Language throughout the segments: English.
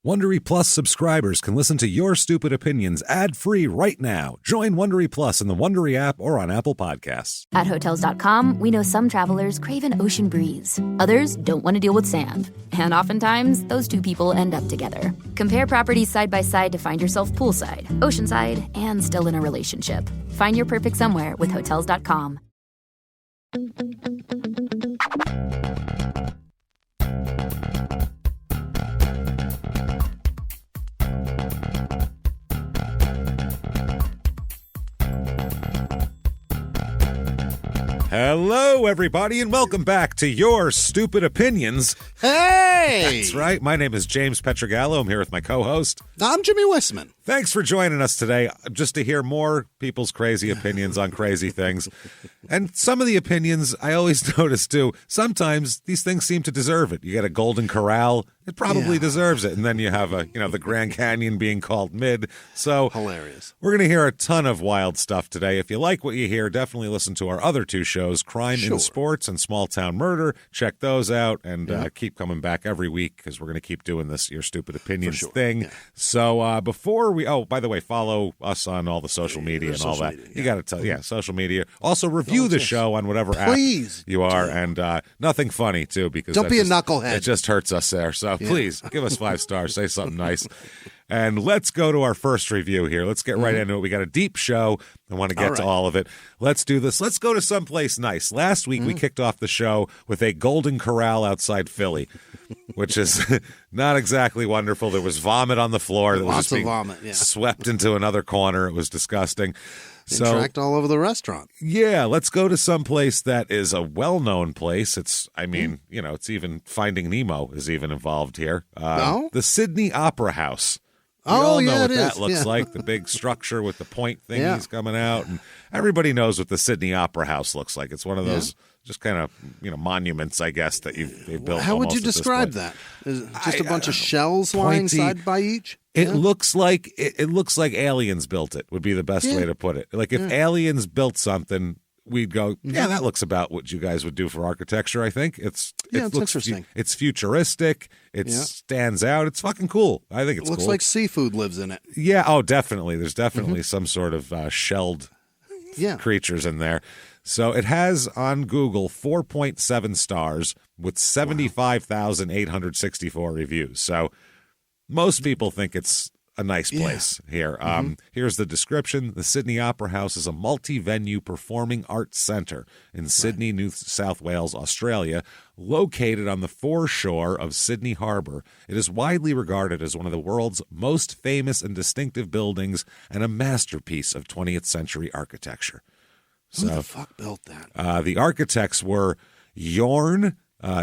Wondery Plus subscribers can listen to Your Stupid Opinions ad-free right now. Join Wondery Plus in the Wondery app or on Apple Podcasts. At Hotels.com, we know some travelers crave an ocean breeze. Others don't want to deal with sand. And oftentimes, those two people end up together. Compare properties side by side to find yourself poolside, oceanside, and still in a relationship. Find your perfect somewhere with Hotels.com. Hello, everybody, and welcome back to Your Stupid Opinions. Hey! That's right. My name is James Pietragallo. I'm here with my co-host. I'm Jimmie Whisman. Thanks for joining us today, just to hear more people's crazy opinions on crazy things. And some of the opinions, I always notice, too, sometimes these things seem to deserve it. You get a Golden Corral, it probably deserves it. And then you have the Grand Canyon being called mid. So hilarious. We're going to hear a ton of wild stuff today. If you like what you hear, definitely listen to our other two shows, Crime in Sports and Small Town Murder. Check those out and keep coming back every week because we're going to keep doing this Your Stupid Opinions thing. Yeah. So before we, by the way, follow us on all the social media and all that. You got to tell, social media. Also review the show on whatever app you are, and nothing funny too, because don't be a knucklehead. It just hurts us there. So please give us 5 stars, say something nice. And let's go to our first review here. Let's get right into it. We got a deep show. I want to get to all of it. Let's do this. Let's go to someplace nice. Last week, we kicked off the show with a Golden Corral outside Philly, which is not exactly wonderful. There was vomit on the floor. That was Lots just being of vomit, swept into another corner. It was disgusting. So, tracked all over the restaurant. Yeah, let's go to someplace that is a well-known place. It's, it's even Finding Nemo is even involved here. The Sydney Opera House. We all know what that looks like, the big structure with the point thingies coming out. And everybody knows what the Sydney Opera House looks like. It's one of those just kind of, monuments, I guess, that they've built. How would you describe that? Is it just a bunch of shells lying side by each? It looks like aliens built it, would be the best way to put it. Like if aliens built something, we'd go, that looks about what you guys would do for architecture, I think. It's interesting. It's futuristic. It stands out. It's fucking cool. I think it's cool. It looks like seafood lives in it. Yeah, definitely. There's definitely some sort of shelled creatures in there. So it has on Google 4.7 stars with 75,864 reviews. So most people think it's a nice place here. Here's the description. The Sydney Opera House is a multi-venue performing arts center in Sydney, New South Wales, Australia, located on the foreshore of Sydney Harbour. It is widely regarded as one of the world's most famous and distinctive buildings and a masterpiece of 20th century architecture. Who the fuck built that? The architects were Jorn,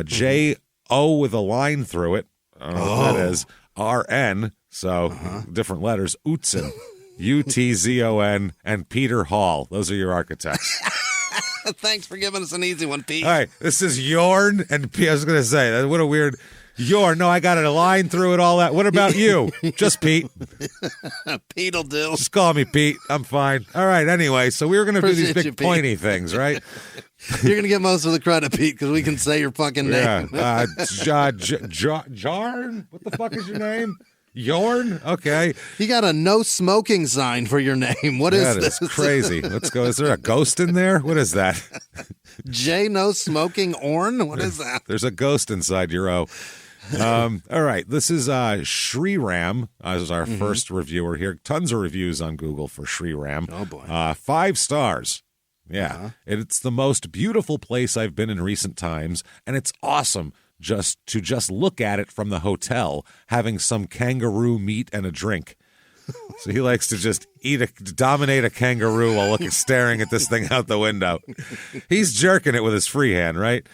J-O with a line through it. I don't know what that is. R-N, so different letters. Utzon, U-T-Z-O-N, and Peter Hall. Those are your architects. Thanks for giving us an easy one, Pete. All right, this is Jorn and Pete. I was going to say, what a weird... Jorn, no, I got a line through it, all that. What about you? Just Pete. Pete'll do. Just call me Pete. I'm fine. All right, anyway, so we were going to do these big pointy things, right? You're going to get most of the credit, Pete, because we can say your fucking name. Jarn? What the fuck is your name? Jorn? Okay. You got a no smoking sign for your name. What is this? That is crazy. Let's go. Is there a ghost in there? What is that? J no smoking Orn? What is that? There's a ghost inside your O. All right. This is Shriram as our first reviewer here. Tons of reviews on Google for Shriram. Oh, boy. 5 stars. Yeah. It's the most beautiful place I've been in recent times, and it's awesome just to look at it from the hotel, having some kangaroo meat and a drink. So he likes to just dominate a kangaroo while staring at this thing out the window. He's jerking it with his free hand, right?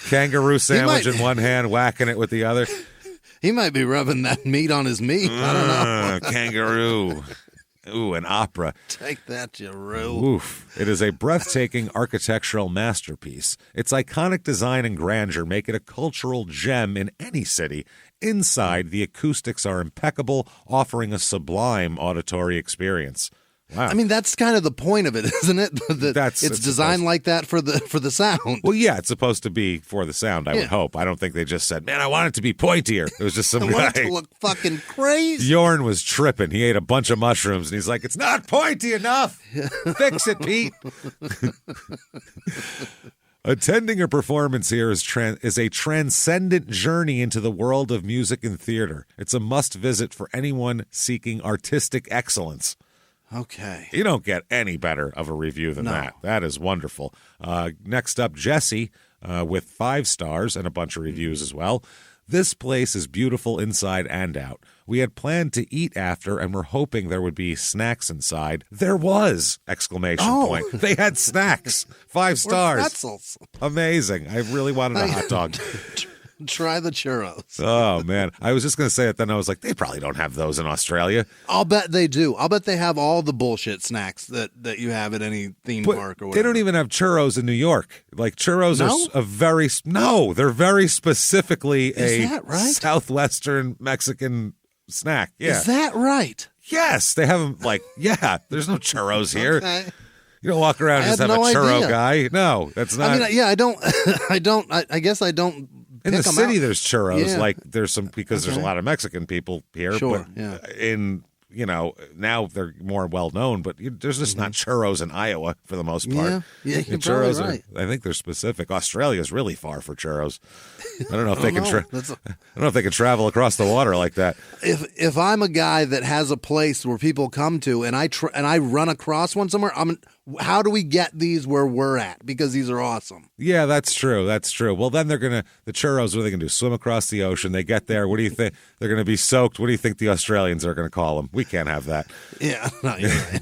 Kangaroo sandwich in one hand, whacking it with the other. He might be rubbing that meat on his meat. I don't know. Kangaroo. Ooh, an opera. Take that, Giroux. Oof. It is a breathtaking architectural masterpiece. Its iconic design and grandeur make it a cultural gem in any city. Inside, the acoustics are impeccable, offering a sublime auditory experience. Wow. I mean, that's kind of the point of it, isn't it? It's designed like that for the sound. Well, yeah, it's supposed to be for the sound, I would hope. I don't think they just said, man, I want it to be pointier. It was just some I guy. want it to look fucking crazy. Jorn was tripping. He ate a bunch of mushrooms, and he's like, it's not pointy enough. Fix it, Pete. Attending a performance here is a transcendent journey into the world of music and theater. It's a must-visit for anyone seeking artistic excellence. Okay. You don't get any better of a review than that. That is wonderful. Next up, Jesse with 5 stars and a bunch of reviews as well. This place is beautiful inside and out. We had planned to eat after and were hoping there would be snacks inside. There was! Exclamation point. They had snacks. 5 stars. Pretzels. Amazing. I really wanted a hot dog. Try the churros. Oh, man. I was just going to say it, then I was like, they probably don't have those in Australia. I'll bet they do. I'll bet they have all the bullshit snacks that you have at any theme park or whatever. They don't even have churros in New York. Like, churros are they're very specifically Southwestern Mexican snack. Yeah. Is that right? Yes. They have them, there's no churros here. Okay. You don't walk around and just have a churro idea. guy. No, that's not. I mean, I don't, I guess I don't. In the city, out. there's churros. Yeah. Like there's some because there's a lot of Mexican people here. Sure. But now they're more well known. But there's just not churros in Iowa for the most part. Yeah, you're churros probably right. I think they're specific. Australia's really far for churros. I don't know if they can. I don't know if they can travel across the water like that. If I'm a guy that has a place where people come to, and I run across one somewhere, how do we get these where we're at? Because these are awesome. Yeah, that's true. That's true. Well, then the churros, what are they going to do? Swim across the ocean. They get there. What do you think? They're going to be soaked. What do you think the Australians are going to call them? We can't have that. Yeah, no, you're right.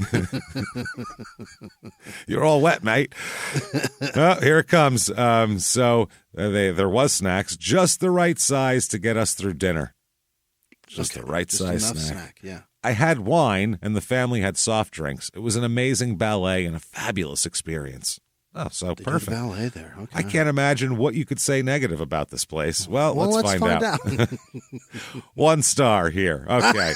You're all wet, mate. Oh, here it comes. There was snacks, just the right size to get us through dinner. Just the right size snack. Yeah. I had wine, and the family had soft drinks. It was an amazing ballet and a fabulous experience. Oh, so They perfect. Did a ballet there. Okay. I can't imagine what you could say negative about this place. Well, let's find out. 1 star here. Okay.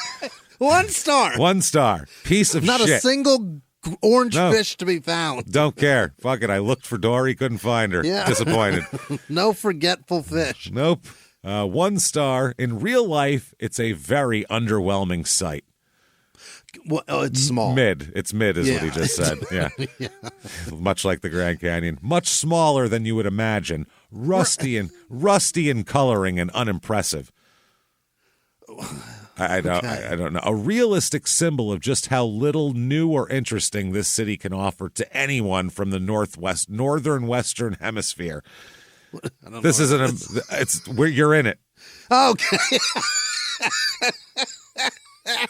1 star. 1 star. Piece of Not shit. a single orange fish to be found. Don't care. Fuck it. I looked for Dory, couldn't find her. Yeah. Disappointed. No forgetful fish. Nope. 1 star. In real life, it's a very underwhelming sight. Well, it's small. It's mid is what he just said. Yeah. Much like the Grand Canyon. Much smaller than you would imagine. Rusty in coloring and unimpressive. I don't know. A realistic symbol of just how little new or interesting this city can offer to anyone from the northern western hemisphere. This isn't it's where you're in it. Okay.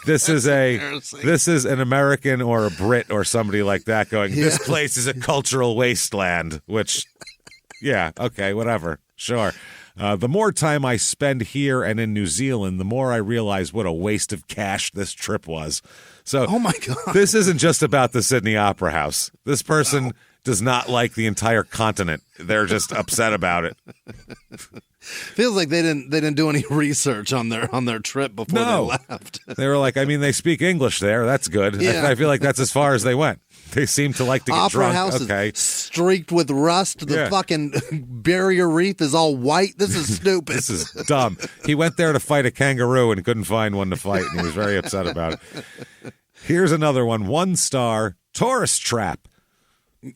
This is an American or a Brit or somebody like that going, this place is a cultural wasteland, which, yeah, okay, whatever, sure. The more time I spend here and in New Zealand, the more I realize what a waste of cash this trip was. So, oh my God. This isn't just about the Sydney Opera House. This person does not like the entire continent. They're just upset about it. Feels like they didn't do any research on their trip before they left. They were like, I mean, they speak English there. That's good. Yeah. I feel like that's as far as they went. They seem to like to get Opera drunk. House Okay. is streaked with rust. The fucking barrier reef is all white. This is stupid. This is dumb. He went there to fight a kangaroo and couldn't find one to fight, and he was very upset about it. Here's another one. 1 star. Tourist trap.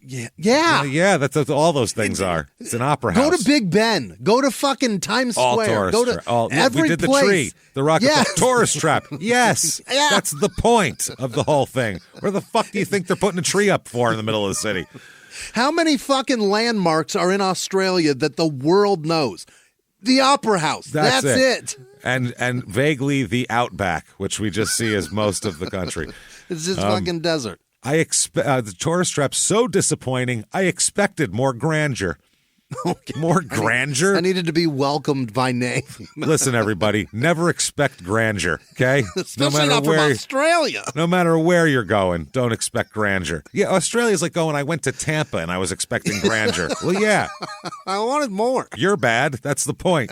Yeah. That's all those things are. It's an opera house. Go to Big Ben. Go to fucking Times Square. Go to every we did the place. tree. The Rockefeller Yes. tourist trap. Yes. Yeah. That's the point of the whole thing. Where the fuck do you think they're putting a tree up for in the middle of the city? How many fucking landmarks are in Australia that the world knows? The Opera House. That's it. And vaguely the Outback, which we just see as most of the country. It's just fucking desert. The tourist trap's so disappointing. I expected more grandeur. Okay. More grandeur? I needed to be welcomed by name. Listen, everybody, never expect grandeur, okay? Especially not from Australia. No matter where you're going, don't expect grandeur. Yeah, Australia's like going, I went to Tampa and I was expecting grandeur. Well, yeah. I wanted more. You're bad. That's the point.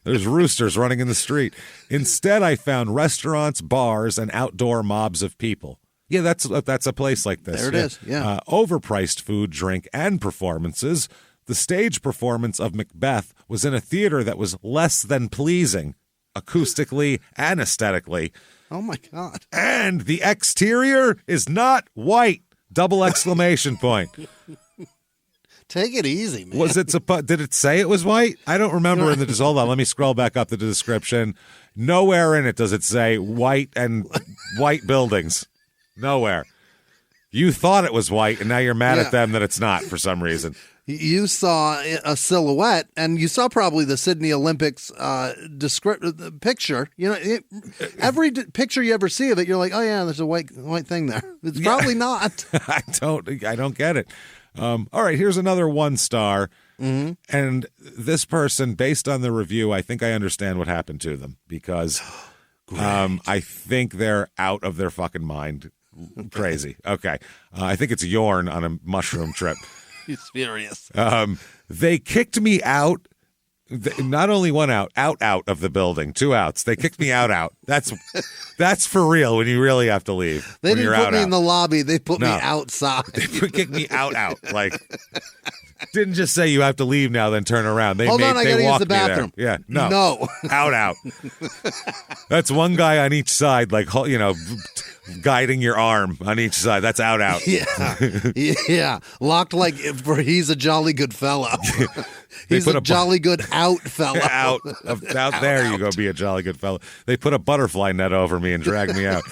There's roosters running in the street. Instead, I found restaurants, bars, and outdoor mobs of people. Yeah, that's a place like this. There it is, yeah. Overpriced food, drink, and performances. The stage performance of Macbeth was in a theater that was less than pleasing, acoustically and aesthetically. Oh, my God. And the exterior is not white! Double exclamation point. Take it easy, man. Was it did it say it was white? I don't remember in the hold on, let me scroll back up to the description. Nowhere in it does it say white and white buildings. Nowhere. You thought it was white and now you're mad at them that it's not for some reason. You saw a silhouette, and you saw probably the Sydney Olympics picture. You know, every picture you ever see of it, you're like, oh yeah, there's a white thing there. It's probably not. I don't get it. All right, here's another 1 star. Mm-hmm. And this person, based on the review, I think I understand what happened to them because I think they're out of their fucking mind. Crazy. Okay. I think it's Yorn on a mushroom trip. He's furious. They kicked me out. Not only 1 out of the building, 2 outs. They kicked me out. That's for real when you really have to leave. They didn't put me in the lobby. They put me outside. They kicked me out. Like, didn't just say you have to leave now, then turn around. Hold on, I got to use the bathroom. Yeah, no. No. Out. That's one guy on each side, like, you know, guiding your arm on each side. That's out. Yeah. Locked like for he's a jolly good fella. He's a jolly good out fella. out there, you go be a jolly good fella. They put a butterfly net over me and dragged me out.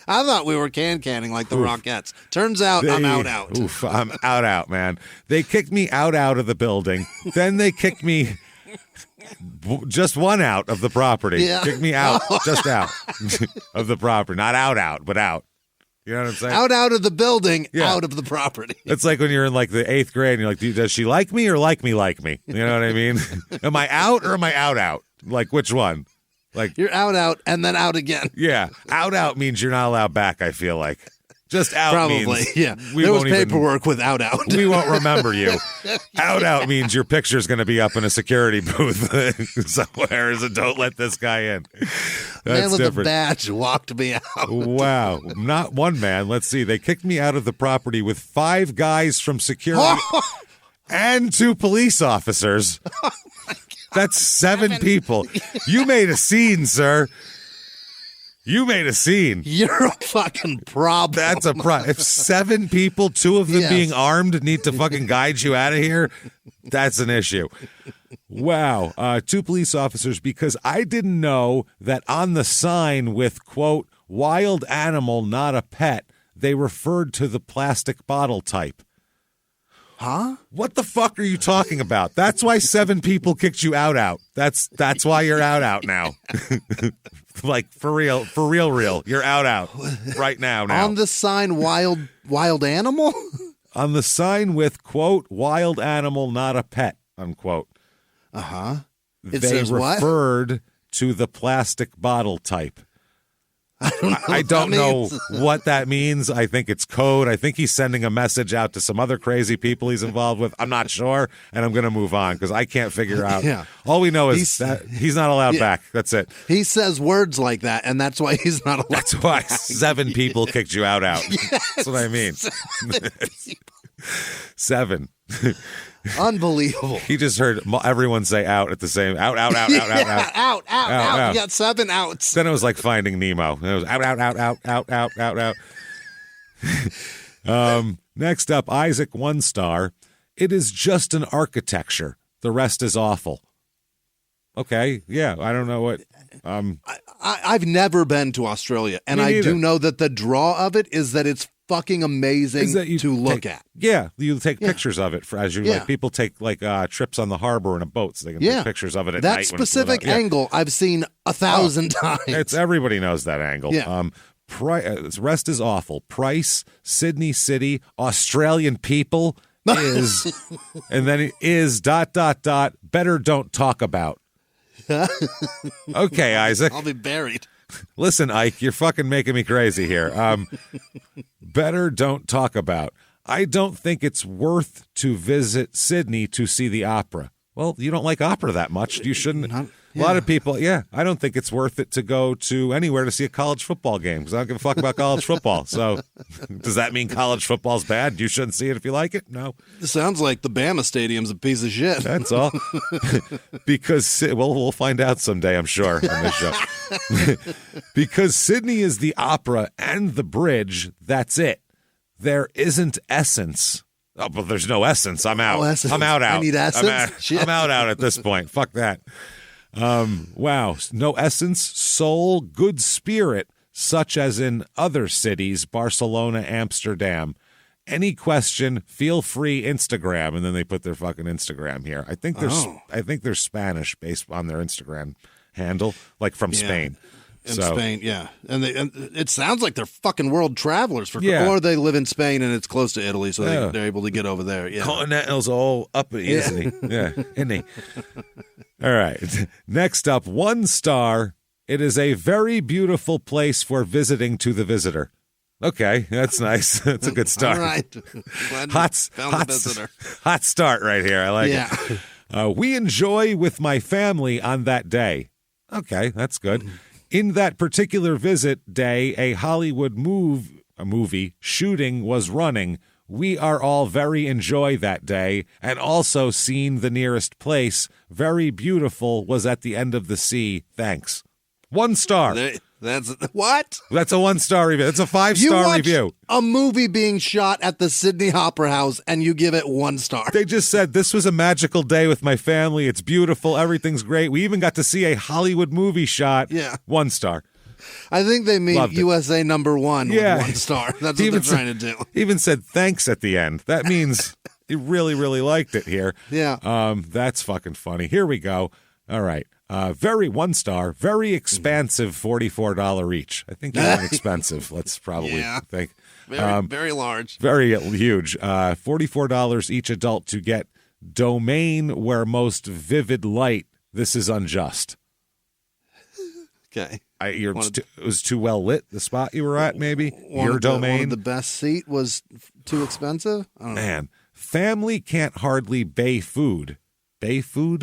I thought we were canning like the Rockettes. Turns out I'm out. Oof, I'm out, man. They kicked me out of the building. Then they kicked me just 1 out of the property. Yeah. Kicked me out, just out of the property. Not out, but out. You know what I'm saying? Out of the building, out of the property. It's like when you're in like the 8th grade and you're like, does she like me or like me? You know what I mean? Am I out or am I out? Like which one? Like you're out and then out again. Yeah. Out means you're not allowed back, I feel like. Just out probably, means yeah. There was paperwork with out. We won't remember you. Out means your picture's going to be up in a security booth somewhere. So don't let this guy in. That's man with different. a badge walked me out. Wow. Not one man. Let's see. They kicked me out of the property with 5 guys from security and 2 police officers. That's 7 people. You made a scene, sir. You made a scene. You're a fucking problem. That's a problem. If 7 people, 2 of them being armed, need to fucking guide you out of here, that's an issue. Wow. 2 police officers, because I didn't know that on the sign with, quote, wild animal, not a pet, they referred to the plastic bottle type. Huh? What the fuck are you talking about? That's why 7 people kicked you out. That's why you're out now. Like for real. You're out right now. On the sign, wild animal? On the sign with, quote, wild animal, not a pet, unquote. Uh-huh. It they says referred to the plastic bottle type. I don't know what that means. I think it's code. I think he's sending a message out to some other crazy people he's involved with. I'm not sure, and I'm going to move on because I can't figure out. Yeah. All we know is that he's not allowed back. That's it. He says words like that, and that's why he's not allowed. That's why 7 people kicked you out. Yes, that's what I mean. 7. Unbelievable. He just heard everyone say out at the same out. Out. You got 7 outs. Then it was like Finding Nemo. It was out. Next up, Isaac, 1 star. It is just an architecture. The rest is awful. Okay, yeah, I don't know what. I've never been to Australia, and I do know that the draw of it is that it's fucking amazing to look at. Yeah, you take pictures of it as you like. People take like trips on the harbor in a boat, so they can take pictures of it at night. That specific angle I've seen 1,000 times. It's everybody knows that angle. Yeah. Rest is awful. Price, Sydney City, Australian people is, and then it is ... better don't talk about. Okay, Isaac. I'll be buried. Listen, Ike, you're fucking making me crazy here. Better don't talk about. I don't think it's worth to visit Sydney to see the opera. Well, you don't like opera that much. You shouldn't. A lot of people, I don't think it's worth it to go to anywhere to see a college football game because I don't give a fuck about college football. So does that mean college football's bad? You shouldn't see it if you like it? No. It sounds like the Bama Stadium's a piece of shit. That's all. Because, we'll find out someday, I'm sure, on this show. Because Sydney is the opera and the bridge, that's it. There isn't essence. Oh, but there's no essence. I'm out. Essence. I'm out. I need essence. I'm out at this point. Fuck that. Wow. No essence, soul, good spirit, such as in other cities, Barcelona, Amsterdam. Any question, feel free, Instagram. And then they put their fucking Instagram here. I think they're Spanish based on their Instagram handle, like from Spain. In Spain, yeah. And it sounds like they're fucking world travelers. Or they live in Spain and it's close to Italy, so they're able to get over there. Yeah. Continental's all up easily. Isn't he? All right. Next up, 1 star. It is a very beautiful place for visiting to the visitor. Okay, that's nice. That's a good start. All right. Hot start right here. I like it. We enjoy with my family on that day. Okay, that's good. In that particular visit day, a Hollywood movie shooting was running. We are all very enjoy that day, and also seen the nearest place. Very beautiful, was at the end of the sea. Thanks. 1 star. That's what? That's a 1-star review. That's a 5-star review. A movie being shot at the Sydney Opera House, and you give it 1 star. They just said, this was a magical day with my family. It's beautiful. Everything's great. We even got to see a Hollywood movie shot. Yeah. 1 star. I think they mean USA number 1 with 1 star. That's what they're trying to do. Even said thanks at the end. That means you really, really liked it here. Yeah. That's fucking funny. Here we go. All right. Very 1 star, very expansive $44 each. I think that's expensive. Let's probably think. Very large. Very huge. $44 each adult to get domain where most vivid light. This is unjust. Okay. It was too well lit, the spot you were at, maybe? Your domain? One of the best seat was too expensive? I don't know. Man, family can't hardly buy food. Buy food?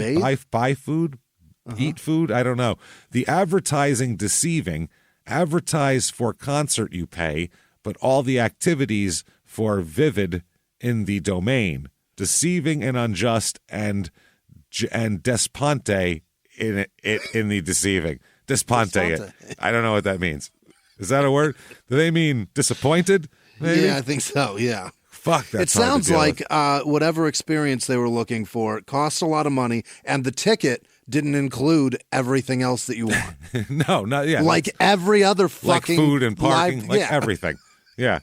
Buy food? Eat food? I don't know. The advertising deceiving. Advertise for concert you pay, but all the activities for vivid in the domain. Deceiving and unjust and desponte in the deceiving. Desponte. I don't know what that means. Is that a word? Do they mean disappointed? Maybe? Yeah, I think so. Yeah. Fuck, that's it sounds like whatever experience they were looking for cost a lot of money, and the ticket didn't include everything else that you want. No, not yet. Like every other fucking like food and parking, everything. Yeah.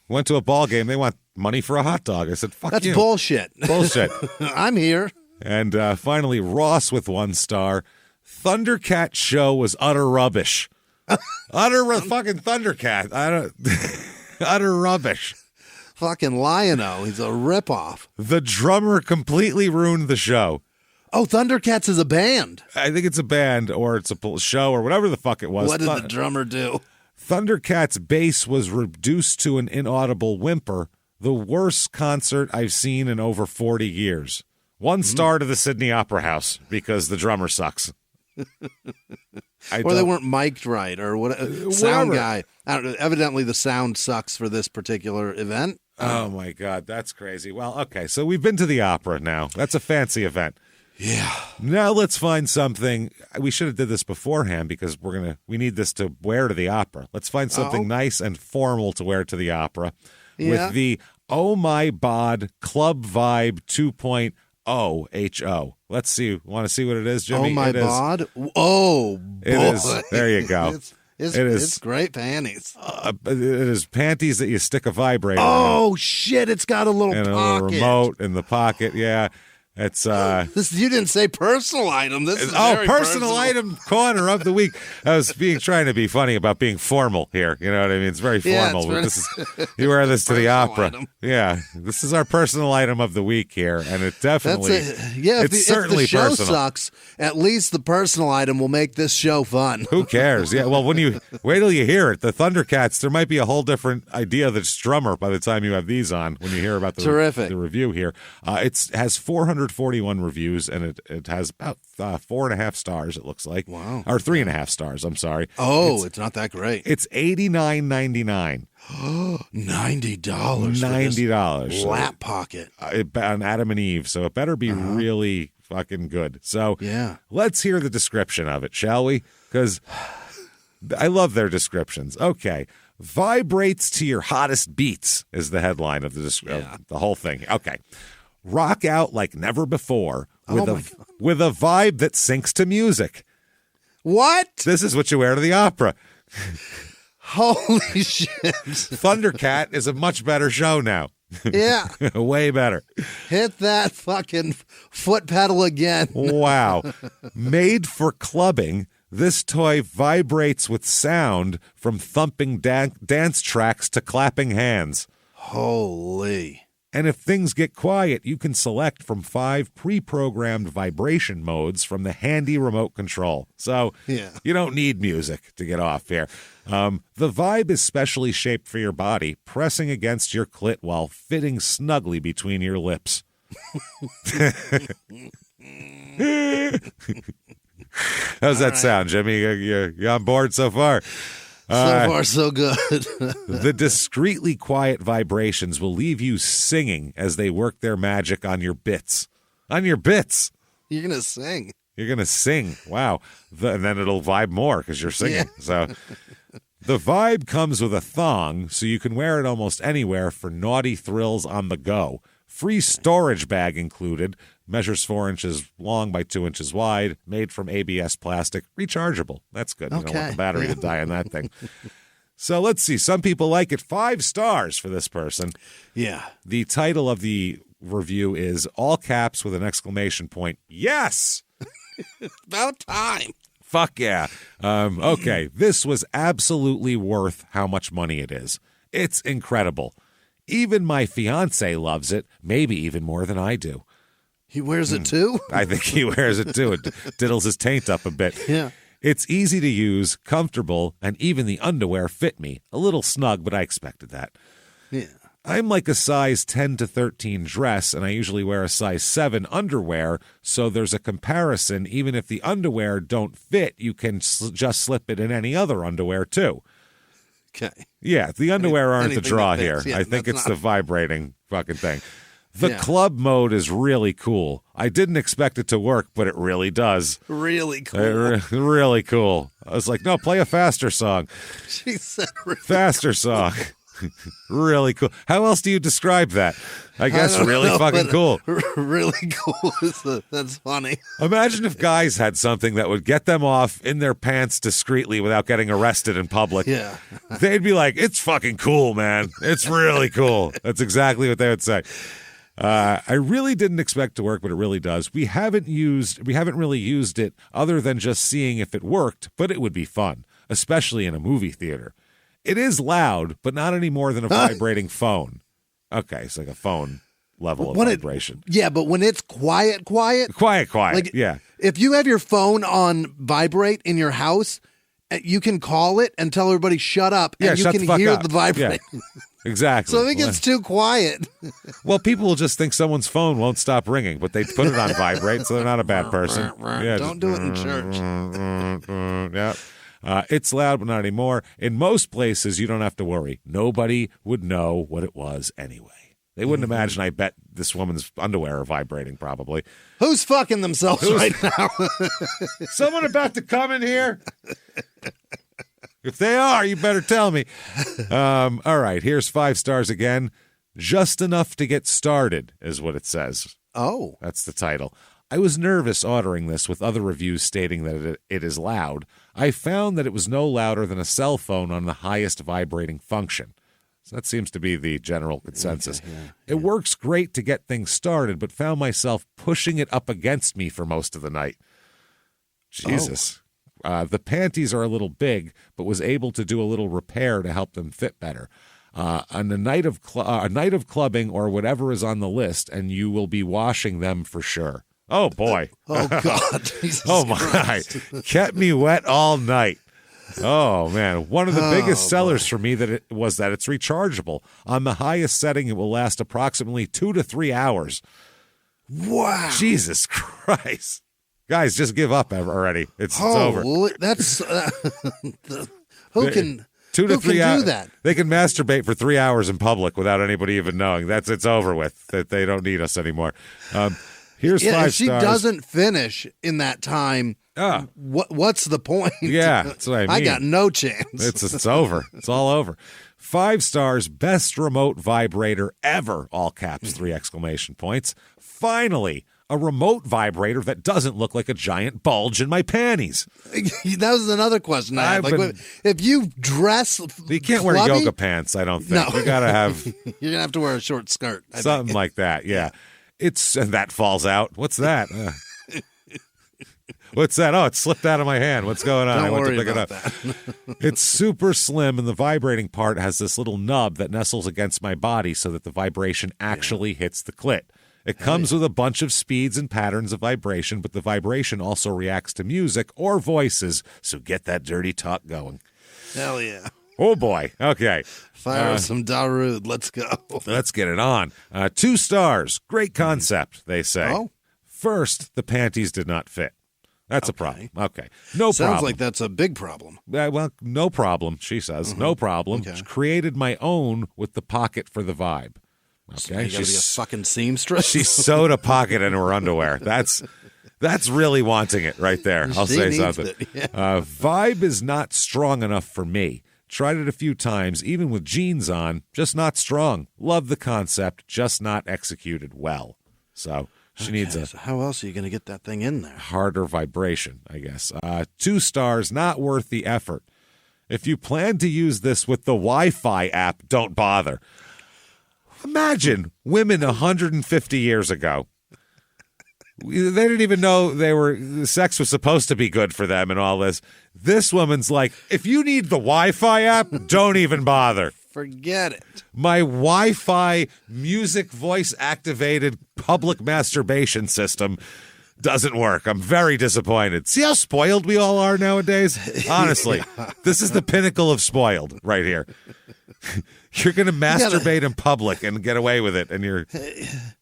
Went to a ball game. They want money for a hot dog. I said, "Fuck that's you." Bullshit. Bullshit. I'm here. And finally, Ross with 1 star. Thundercat show was utter rubbish. Fucking Thundercat. Utter rubbish. Fucking Lion-O. He's a ripoff. The drummer completely ruined the show. Oh, Thundercats is a band. I think it's a band or it's a show or whatever the fuck it was. What did the drummer do? Thundercats' bass was reduced to an inaudible whimper. The worst concert I've seen in over 40 years. 1 star to the Sydney Opera House because the drummer sucks. Or they weren't mic'd right or what? Sound guy. I don't know. Evidently, the sound sucks for this particular event. Oh, my God. That's crazy. Well, okay. So we've been to the opera now. That's a fancy event. Yeah. Now let's find something. We should have did this beforehand because we need this to wear to the opera. Let's find something nice and formal to wear to the opera with the Oh My Bod Club Vibe 2.0 HO. Let's see. Want to see what it is, Jimmie? Oh My Bod? Oh, boy. It is. There you go. It's great panties. It is panties that you stick a vibrator in. Oh, shit. It's got a little and pocket. a remote in the pocket. Yeah. It's this. You didn't say personal item. This is personal item corner of the week. I was trying to be funny about being formal here. You know what I mean? It's very formal. You wear this to the opera. Item. Yeah, this is our personal item of the week here, and it definitely it's certainly if the show personal. Sucks. At least the personal item will make this show fun. Who cares? Yeah. Well, when you wait till you hear it, the Thundercats, there might be a whole different idea that's drummer by the time you have these on. When you hear about the review here, it has 400 141 reviews, and it has about 4.5 stars, it looks like. Wow. Or 3.5 stars, I'm sorry. Oh, it's not that great. It's $89.99. $90. $90. Lap pocket. On Adam and Eve, so it better be really fucking good. So yeah, let's hear the description of it, shall we? Because I love their descriptions. Okay. Vibrates to your hottest beats is the headline of the whole thing. Okay. Rock out like never before with a vibe that syncs to music. What? This is what you wear to the opera. Holy shit. Thundercat is a much better show now. Yeah. Way better. Hit that fucking foot pedal again. Wow. Made for clubbing, this toy vibrates with sound from thumping dance tracks to clapping hands. Holy. And if things get quiet, you can select from 5 pre-programmed vibration modes from the handy remote control. So you don't need music to get off here. The Vibe is specially shaped for your body, pressing against your clit while fitting snugly between your lips. How's that sound, Jimmy? You on board so far? So far, so good. The discreetly quiet vibrations will leave you singing as they work their magic on your bits. On your bits. You're going to sing. You're going to sing. Wow. And then it'll vibe more because you're singing. Yeah. So the Vibe comes with a thong, so you can wear it almost anywhere for naughty thrills on the go. Free storage bag included. Measures 4 inches long by 2 inches wide. Made from ABS plastic. Rechargeable. That's good. You don't want the battery to die on that thing. So let's see. Some people like it. 5 stars for this person. Yeah. The title of the review is all caps with an exclamation point. Yes! About time. Fuck yeah. Okay. This was absolutely worth how much money it is. It's incredible. Even my fiance loves it, maybe even more than I do. He wears it too? I think he wears it too. It diddles his taint up a bit. Yeah. It's easy to use, comfortable, and even the underwear fit me. A little snug, but I expected that. Yeah. I'm like a size 10 to 13 dress, and I usually wear a size 7 underwear, so there's a comparison. Even if the underwear don't fit, you can just slip it in any other underwear too. Okay. Yeah, the underwear aren't the draw here. Yeah, I think it's the vibrating fucking thing. The Yeah. club mode is really cool. I didn't expect it to work, but it really does. Really cool. Really cool. I was like, no, play a faster song. She said really Faster song. Really cool. How else do you describe that? I guess really fucking cool. Really cool. That's funny. Imagine if guys had something that would get them off in their pants discreetly without getting arrested in public. Yeah. They'd be like, it's fucking cool, man. It's really cool. That's exactly what they would say. I really didn't expect to work, but it really does. We haven't really used it other than just seeing if it worked, but it would be fun, especially in a movie theater. It is loud, but not any more than a vibrating phone. Okay, it's like a phone level of vibration. Yeah, but when it's quiet. Quiet, Like, yeah. If you have your phone on vibrate in your house, you can call it and tell everybody shut up, and you shut can the fuck hear up. the vibrate. Yeah, exactly. So if it gets too quiet. Well, people will just think someone's phone won't stop ringing, but they put it on vibrate, so they're not a bad person. Yeah, Don't do it in church. Yeah. It's loud, but not anymore. In most places, you don't have to worry. Nobody would know what it was anyway. They wouldn't imagine. I bet this woman's underwear are vibrating, probably. Who's fucking themselves right now? Someone about to come in here? If they are, you better tell me. All right, here's 5 stars again. Just enough to get started is what it says. Oh. That's the title. I was nervous ordering this with other reviews stating that it is loud. I found that it was no louder than a cell phone on the highest vibrating function. So that seems to be the general consensus. Okay, it works great to get things started, but found myself pushing it up against me for most of the night. Jesus. The panties are a little big, but was able to do a little repair to help them fit better. On a night of clubbing or whatever is on the list, and you will be washing them for sure. Oh, boy. Oh, God. Jesus oh, my. Christ. Kept me wet all night. Oh, man. One of the biggest sellers for me was that it's rechargeable. On the highest setting, it will last approximately 2 to 3 hours. Wow. Jesus Christ. Guys, just give up already. It's over. That's who can 2 to who 3 can hours. do that? They can masturbate for 3 hours in public without anybody even knowing. It's over with. That they don't need us anymore. Here's 5 if she stars. doesn't finish in that time, what's the point? Yeah, that's what I mean. I got no chance. It's over. It's all over. 5 stars, best remote vibrator ever, all caps, 3 exclamation points. Finally, a remote vibrator that doesn't look like a giant bulge in my panties. That was another question I had. If you dress You can't wear clubby, yoga pants, I don't think. No. You got to have you're going to have to wear a short skirt. something like that, yeah. And that falls out. What's that? What's that? Oh, it slipped out of my hand. What's going on? Don't I went worry to pick it about up. that. It's super slim, and the vibrating part has this little nub that nestles against my body so that the vibration actually hits the clit. It comes with a bunch of speeds and patterns of vibration, but the vibration also reacts to music or voices, so get that dirty talk going. Hell yeah. Oh, boy. Okay. Fire up some Darude. Let's go. Let's get it on. 2 stars. Great concept, they say. Oh? First, the panties did not fit. That's a problem. Okay. No Sounds problem. like that's a big problem. Well, no problem, she says. No problem. Okay. Created my own with the pocket for the vibe. Okay. You gotta be a fucking seamstress. She sewed a pocket into her underwear. That's really wanting it right there. I'll She say needs something. it, yeah. Vibe is not strong enough for me. Tried it a few times, even with jeans on, just not strong. Love the concept, just not executed well. So she needs So how else are you going to get that thing in there? harder vibration, I guess. 2 stars, not worth the effort. If you plan to use this with the Wi-Fi app, don't bother. Imagine women 150 years ago. They didn't even know sex was supposed to be good for them and all this. This woman's like, if you need the Wi-Fi app, don't even bother. Forget it. My Wi-Fi music voice activated public masturbation system doesn't work. I'm very disappointed. See how spoiled we all are nowadays? Honestly, this is the pinnacle of spoiled right here. You're going to masturbate in public and get away with it, and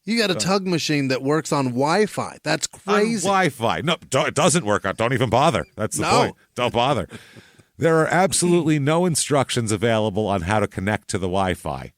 You got a tug machine that works on Wi-Fi. That's crazy. On Wi-Fi. No, it doesn't work. Don't even bother. That's the point. Don't bother. There are absolutely no instructions available on how to connect to the Wi-Fi.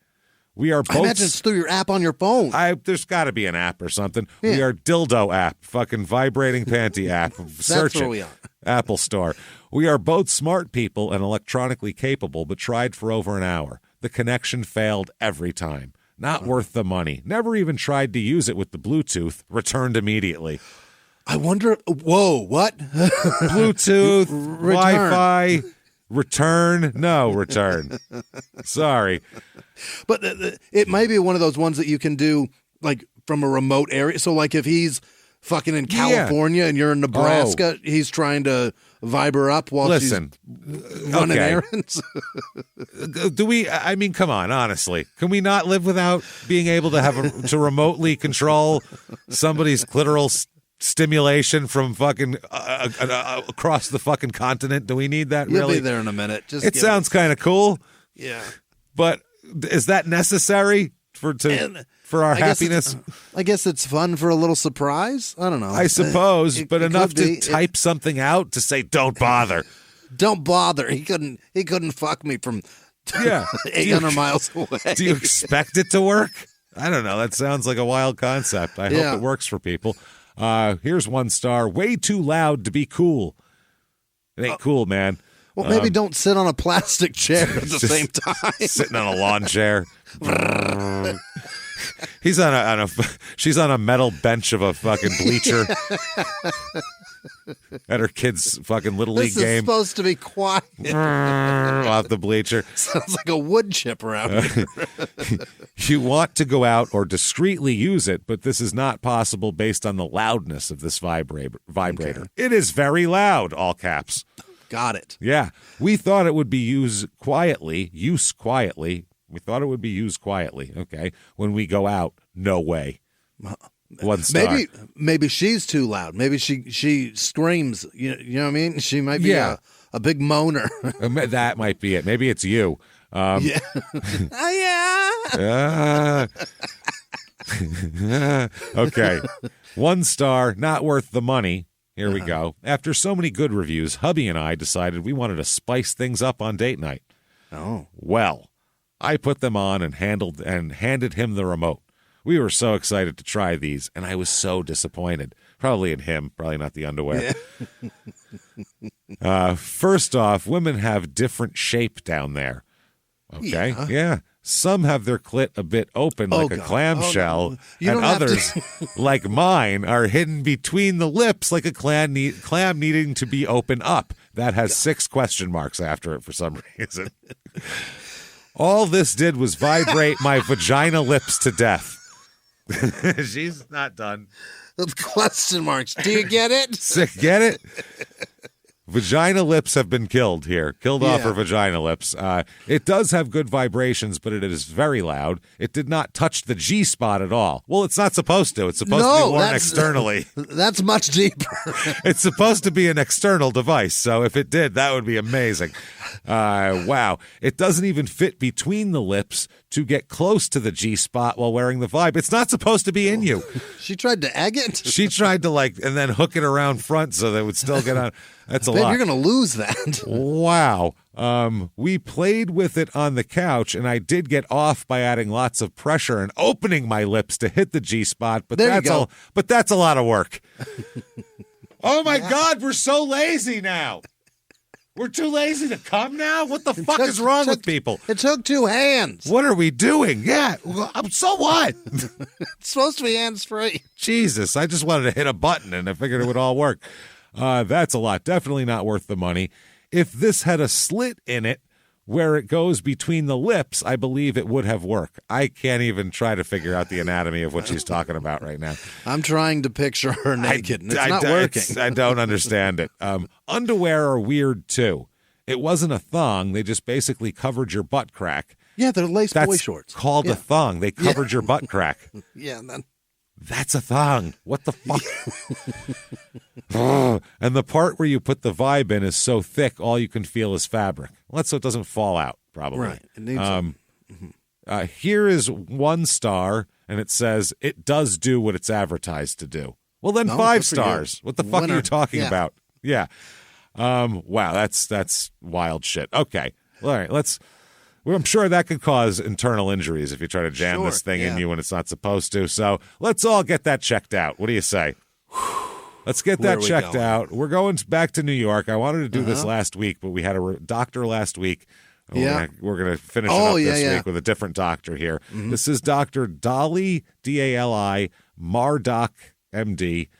We are both. I imagine it's through your app on your phone. There's got to be an app or something. Yeah. We are dildo app, fucking vibrating panty app. Search That's where it. we are. Apple Store. We are both smart people and electronically capable, but tried for over an hour. The connection failed every time. Not worth the money. Never even tried to use it with the Bluetooth. Returned immediately. I wonder. Whoa, what? Bluetooth, Wi-Fi, return. No, return. Sorry. But it may be one of those ones that you can do like from a remote area. So like if he's fucking in California and you're in Nebraska, he's trying to vibe her up while she's running errands. I mean, come on, honestly. Can we not live without being able to have to remotely control somebody's clitoral stimulation from fucking across the fucking continent? Do we need that, You'll really? be there in a minute. It sounds kind of cool. Yeah. But is that necessary for our happiness? I guess it's fun for a little surprise. I don't know. I suppose, but enough to be. type something out to say, don't bother. Don't bother. He couldn't fuck me from 800 miles away. Do you expect it to work? I don't know. That sounds like a wild concept. I hope it works for people. Here's 1 star. Way too loud to be cool. It ain't cool, man. Well, maybe don't sit on a plastic chair at the same time. Sitting on a lawn chair. She's on a metal bench of a fucking bleacher at her kid's fucking little league This is game. supposed to be quiet. Off the bleacher. Sounds like a wood chip around here. You want to go out or discreetly use it, but this is not possible based on the loudness of this vibrator. Okay. It is very loud, all caps. Got it. Yeah. We thought it would be used quietly. We thought it would be used quietly. Okay. When we go out, no way. 1 star. Maybe she's too loud. Maybe she screams. You know what I mean? She might be a big moaner. That might be it. Maybe it's you. Yeah. Okay. 1 star, not worth the money. Here we go. After so many good reviews, hubby and I decided we wanted to spice things up on date night. Oh. Well, I put them on and handed him the remote. We were so excited to try these, and I was so disappointed. Probably in him, probably not the underwear. Yeah. First off, women have different shape down there. Okay? Yeah. Some have their clit a bit open like a clamshell, and others, like mine, are hidden between the lips like a clam needing to be open up. That has 6 question marks after it for some reason. All this did was vibrate my vagina lips to death. She's not done. Those question marks. Do you get it? Sick, get it? Vagina lips have been killed here. Killed off her vagina lips. It does have good vibrations, but it is very loud. It did not touch the G-spot at all. Well, it's not supposed to. It's supposed to be worn externally. That's much deeper. It's supposed to be an external device, so if it did, that would be amazing. Wow. It doesn't even fit between the lips to get close to the G-spot while wearing the vibe. It's not supposed to be in you. She tried to egg it? She tried to, and then hook it around front so that it would still get on. That's a lot. You're going to lose that. Wow. We played with it on the couch, and I did get off by adding lots of pressure and opening my lips to hit the G-spot, but that's a lot of work. Oh, my God, we're so lazy now. We're too lazy to come now? What the fuck is wrong with people? It took 2 hands. What are we doing? Yeah, so what? It's supposed to be hands-free. Jesus, I just wanted to hit a button, and I figured it would all work. That's a lot. Definitely not worth the money. If this had a slit in it where it goes between the lips, I believe it would have worked. I can't even try to figure out the anatomy of what she's talking about right now. I'm trying to picture her naked, and it's not working. I don't understand it. Underwear are weird, too. It wasn't a thong. They just basically covered your butt crack. Yeah, they're lace boy shorts. That's called a thong. They covered your butt crack. Yeah, and then... That's a thong. What the fuck? And the part where you put the vibe in is so thick, all you can feel is fabric. Well, that's so it doesn't fall out, probably. Right. It needs here is 1 star, and it says, it does do what it's advertised to do. Well, then 5 stars. What the fuck are you talking about? Yeah. Wow, that's wild shit. Okay. All right, well, I'm sure that could cause internal injuries if you try to jam this thing in you when it's not supposed to. So let's all get that checked out. What do you say? Let's get that checked out. We're going back to New York. I wanted to do this last week, but we had a doctor last week. We're going to finish it up this week with a different doctor here. Mm-hmm. This is Dr. Dali, D-A-L-I, Mardock, M.D.,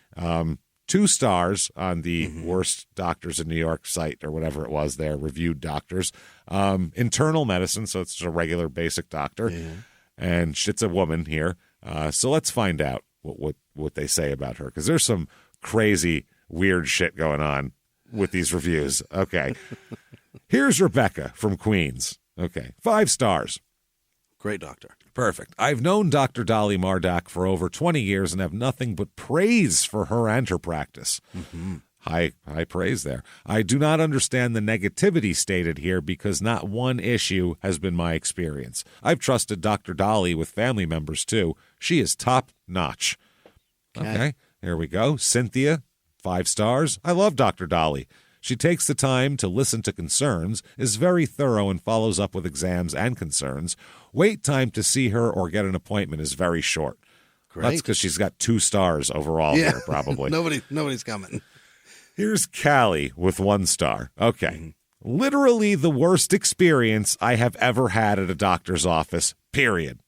2 stars on the worst doctors in New York site or whatever it was there, reviewed doctors. Internal medicine, so it's just a regular basic doctor. Yeah. And it's a woman here. So let's find out what they say about her, because there's some crazy, weird shit going on with these reviews. Okay. Here's Rebecca from Queens. Okay. 5 stars. Great doctor. Perfect. I've known Dr. Dolly Mardock for over 20 years and have nothing but praise for her and her practice. Mm-hmm. High praise there. I do not understand the negativity stated here because not one issue has been my experience. I've trusted Dr. Dolly with family members, too. She is top notch. Okay. Here we go. Cynthia, 5 stars. I love Dr. Dolly. She takes the time to listen to concerns, is very thorough, and follows up with exams and concerns. Wait time to see her or get an appointment is very short. Great. That's because she's got 2 stars overall here, probably. Nobody's coming. Here's Callie with 1 star. Okay. Mm-hmm. Literally the worst experience I have ever had at a doctor's office, period.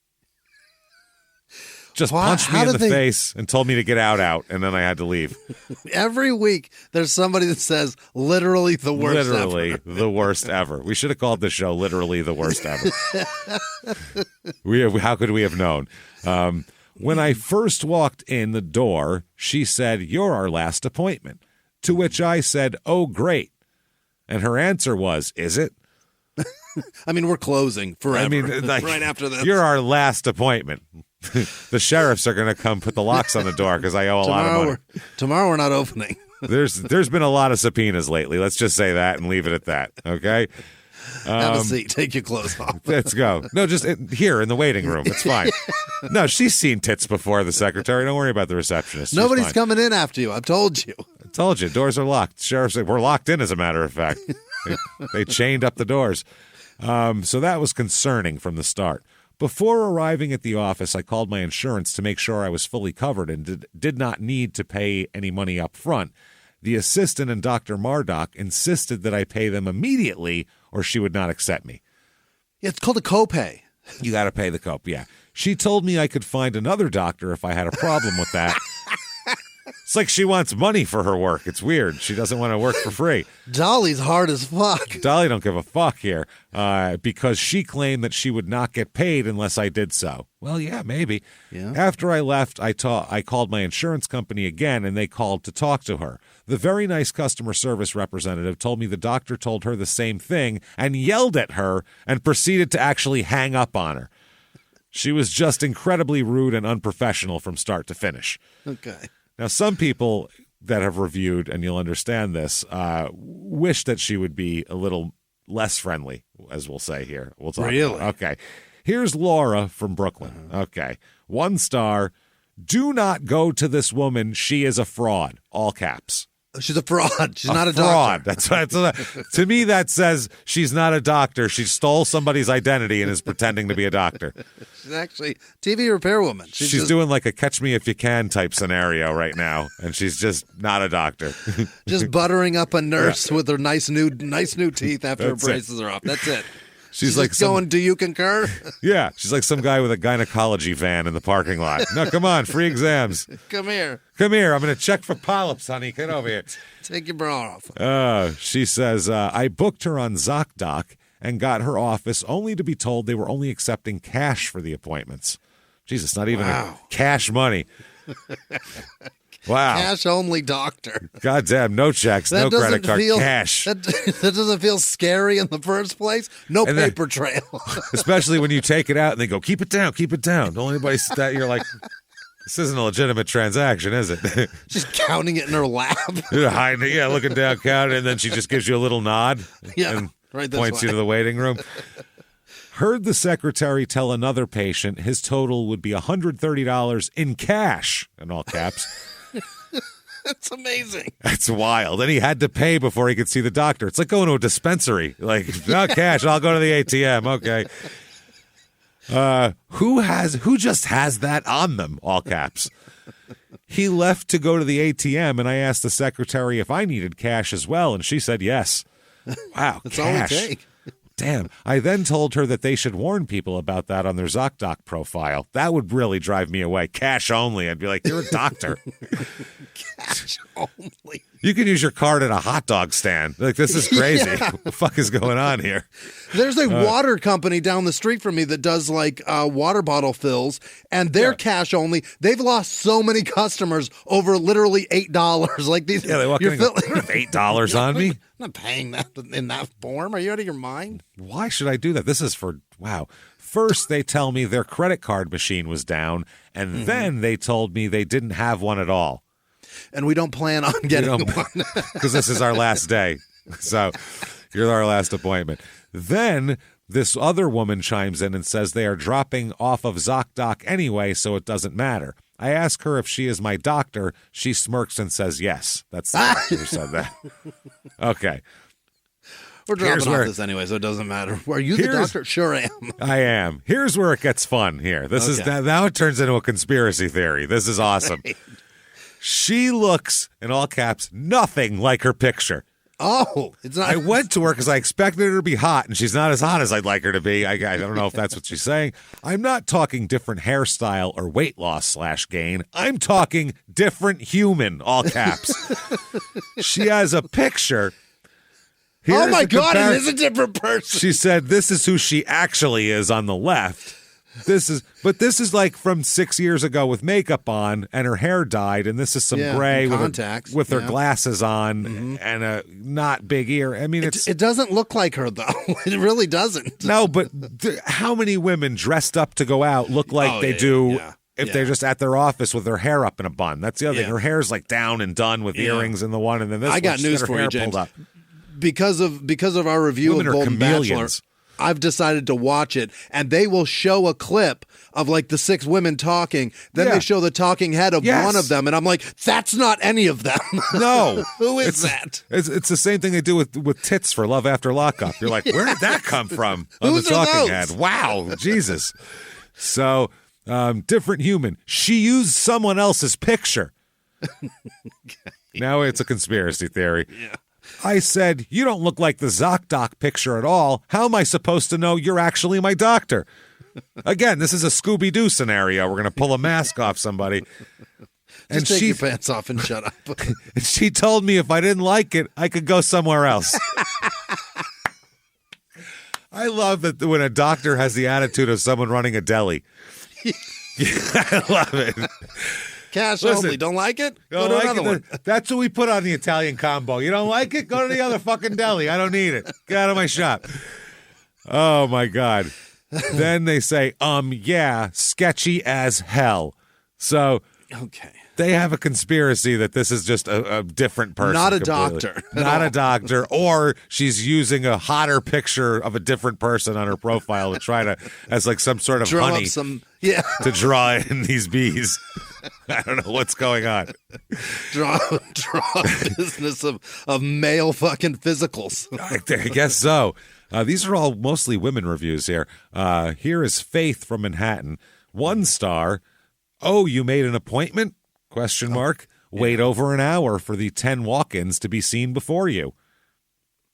Just punched me in the face and told me to get out, and then I had to leave. Every week, there's somebody that says, literally the worst ever. Literally the worst ever. We should have called the show Literally the Worst Ever. How could we have known? When I first walked in the door, she said, "You're our last appointment." To which I said, "Oh, great." And her answer was, "Is it?" I mean, we're closing forever. I mean, right after this. You're our last appointment. The sheriffs are going to come put the locks on the door because I owe a lot of money. Tomorrow we're not opening. There's been a lot of subpoenas lately. Let's just say that and leave it at that, okay? Have a seat. Take your clothes off. Let's go. No, just here in the waiting room. It's fine. No, she's seen tits before, the secretary. Don't worry about the receptionist. She's Nobody's fine. coming in after you. I've told you. I told you. Doors are locked. Sheriff said, we're locked in, as a matter of fact. They chained up the doors. So that was concerning from the start. Before arriving at the office, I called my insurance to make sure I was fully covered and did not need to pay any money up front. The assistant and Dr. Marduk insisted that I pay them immediately or she would not accept me. Yeah, it's called a copay. You got to pay the cope, yeah. She told me I could find another doctor if I had a problem with that. It's like she wants money for her work. It's weird. She doesn't want to work for free. Dolly's hard as fuck. Dolly don't give a fuck here because she claimed that she would not get paid unless I did so. Well, yeah, maybe. Yeah. After I left, I called my insurance company again, and they called to talk to her. The very nice customer service representative told me the doctor told her the same thing and yelled at her and proceeded to actually hang up on her. She was just incredibly rude and unprofessional from start to finish. Okay. Now, some people that have reviewed, and you'll understand this, wish that she would be a little less friendly, as we'll say here. We'll talk Really? Okay. Here's Laura from Brooklyn. Okay. 1 star. Do not go to this woman. She is a fraud. All caps. She's a fraud. She's not a fraud. doctor. That's to me, that says she's not a doctor. She stole somebody's identity and is pretending to be a doctor. She's actually TV repairwoman. She's just doing like a catch me if you can type scenario right now, and she's just not a doctor. just buttering up a nurse with her nice new teeth after That's her braces are off. That's it. She's like just going, do you concur? Yeah, she's like some guy with a gynecology van in the parking lot. No, come on, free exams. Come here. Come here, I'm going to check for polyps, honey. Get over here. Take your bra off. She says, I booked her on ZocDoc and got her office only to be told they were only accepting cash for the appointments. Jesus, not even cash money. Wow. Cash only doctor. Goddamn, no checks, no credit card, cash. That doesn't feel scary in the first place. No And paper trail. Especially when you take it out and they go, keep it down, keep it down. Don't anybody that you're like, this isn't a legitimate transaction, is it? She's counting it in her lap. Hiding it, looking down, counting, and then she just gives you a little nod. Yeah, and right this points way. you to the waiting room. Heard the secretary tell another patient his total would be $130 in cash, in all caps. That's amazing. That's wild. And he had to pay before he could see the doctor. It's like going to a dispensary. Like, no cash, I'll go to the ATM. Okay. Who just has that on them, all caps? He left to go to the ATM, and I asked the secretary if I needed cash as well, and she said yes. Wow, That's cash. all we take. Damn. I then told her that they should warn people about that on their ZocDoc profile. That would really drive me away. Cash only. I'd be like, you're a doctor. Cash only. You can use your card at a hot dog stand. Like, this is crazy. Yeah. What the fuck is going on here? There's a water company down the street from me that does like water bottle fills, and they're cash only. They've lost so many customers over literally $8. Like these, Yeah, they walk in and go, $8 on me? I'm not paying that in that form. Are you out of your mind? Why should I do that? This is for, wow. First, they tell me their credit card machine was down, and then they told me they didn't have one at all. And we don't plan on getting one. Because this is our last day. So you're our last appointment. Then this other woman chimes in and says they are dropping off of ZocDoc anyway, so it doesn't matter. I ask her if she is my doctor. She smirks and says yes. That's the doctor who said that. Okay. We're dropping off this anyway, so it doesn't matter. Are you the doctor? Sure am. I am. Here's where it gets fun here. This is now it turns into a conspiracy theory. This is awesome. Right. She looks, in all caps, nothing like her picture. Oh, it's not. I went to her because I expected her to be hot, and she's not as hot as I'd like her to be. I don't know if that's what she's saying. I'm not talking different hairstyle or weight loss / gain. I'm talking different human, all caps. She has a picture. Here's oh, my God, it is a different person. She said this is who she actually is on the left. This is like from 6 years ago with makeup on and her hair dyed, and this is some gray with contacts with her glasses on and a not big ear. I mean, it doesn't look like her though. It really doesn't. No, but how many women dressed up to go out look like they do if they're just at their office with their hair up in a bun? That's the other thing. Her hair's like down and done with earrings in the one, and then this. I got news for you, James. because of our review Women of are Golden Bachelor, chameleons. I've decided to watch it, and they will show a clip of like the 6 women talking. Then Yeah. they show the talking head of Yes. one of them, and I'm like, that's not any of them. No. Who is that? It's the same thing they do with tits for Love After Lockup. You're like, where did that come from? On Whose the are talking those? head. Wow, Jesus. So, different human. She used someone else's picture. Now it's a conspiracy theory. Yeah. I said, you don't look like the ZocDoc picture at all. How am I supposed to know you're actually my doctor? Again, this is a Scooby-Doo scenario. We're going to pull a mask off somebody. Just take your pants off and shut up. And she told me if I didn't like it, I could go somewhere else. I love that when a doctor has the attitude of someone running a deli. I love it. Cash Listen, only. Don't like it? Don't Go to like another it? one. That's what we put on the Italian combo. You don't like it? Go to the other fucking deli. I don't need it. Get out of my shop. Oh, my God. Then they say, yeah, sketchy as hell. So Okay. they have a conspiracy that this is just a different person. Not a completely. doctor at Not all. a doctor. Or she's using a hotter picture of a different person on her profile to try to, as like some sort of Drum honey up some, yeah. to draw in these bees. I don't know what's going on. draw a business of male fucking physicals. I guess so. These are all mostly women reviews here. Here is Faith from Manhattan. 1 star. Oh, you made an appointment? Question mark. Wait over an hour for the 10 walk-ins to be seen before you.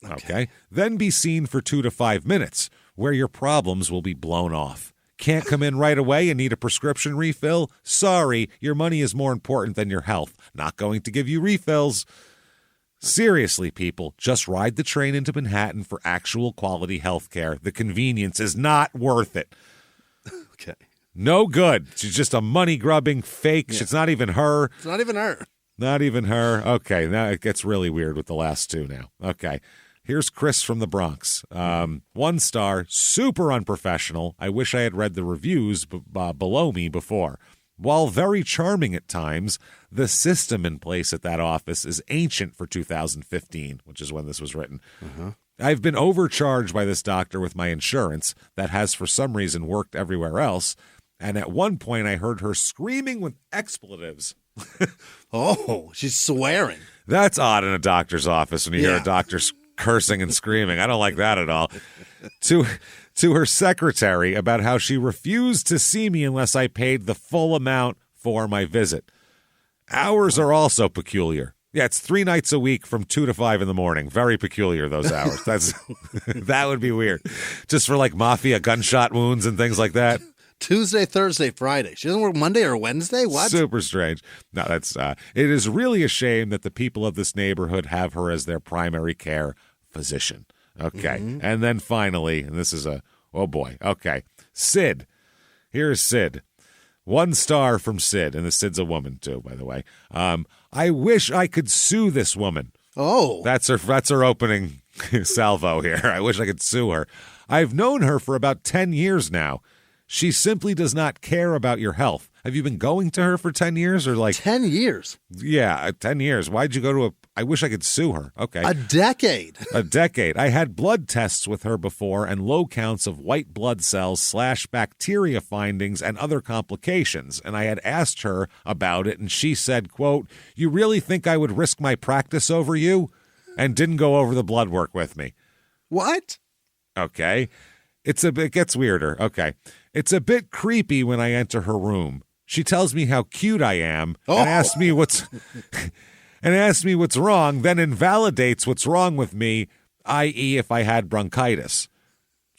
Okay. Then be seen for 2 to 5 minutes, where your problems will be blown off. Can't come in right away and need a prescription refill? Sorry, your money is more important than your health. Not going to give you refills. Seriously, people, just ride the train into Manhattan for actual quality health care. The convenience is not worth it. Okay. No good. She's just a money-grubbing fake. Yeah. It's not even her. It's not even her. Not even her. Okay, now it gets really weird with the last 2 now. Okay. Here's Chris from the Bronx. 1 star, super unprofessional. I wish I had read the reviews below me before. While very charming at times, the system in place at that office is ancient for 2015, which is when this was written. I've been overcharged by this doctor with my insurance that has for some reason worked everywhere else. And at one point I heard her screaming with expletives. Oh, she's swearing. That's odd in a doctor's office when you hear Yeah. a doctor cursing and screaming. I don't like that at all. To her secretary about how she refused to see me unless I paid the full amount for my visit. Hours are also peculiar. Yeah, it's 3 nights a week from 2 to 5 in the morning. Very peculiar, those hours. That's that would be weird. Just for like mafia gunshot wounds and things like that. Tuesday, Thursday, Friday. She doesn't work Monday or Wednesday? What? Super strange. No, that's it is really a shame that the people of this neighborhood have her as their primary care physician. Okay. And then finally, and this is oh boy. Okay. Sid. Here's Sid. 1 star from Sid, and the Sid's a woman too, by the way. I wish I could sue this woman. Oh. That's her opening salvo here. I wish I could sue her. I've known her for about 10 years now. She simply does not care about your health. Have you been going to her for 10 years or like 10 years. Yeah, 10 years. Why'd you go to I wish I could sue her. Okay. A decade. A decade. I had blood tests with her before and low counts of white blood cells / bacteria findings and other complications. And I had asked her about it and she said, quote, "You really think I would risk my practice over you?" And didn't go over the blood work with me. What? Okay. It gets weirder. Okay. It's a bit creepy when I enter her room. She tells me how cute I am and asks me what's wrong, then invalidates what's wrong with me, i.e. if I had bronchitis.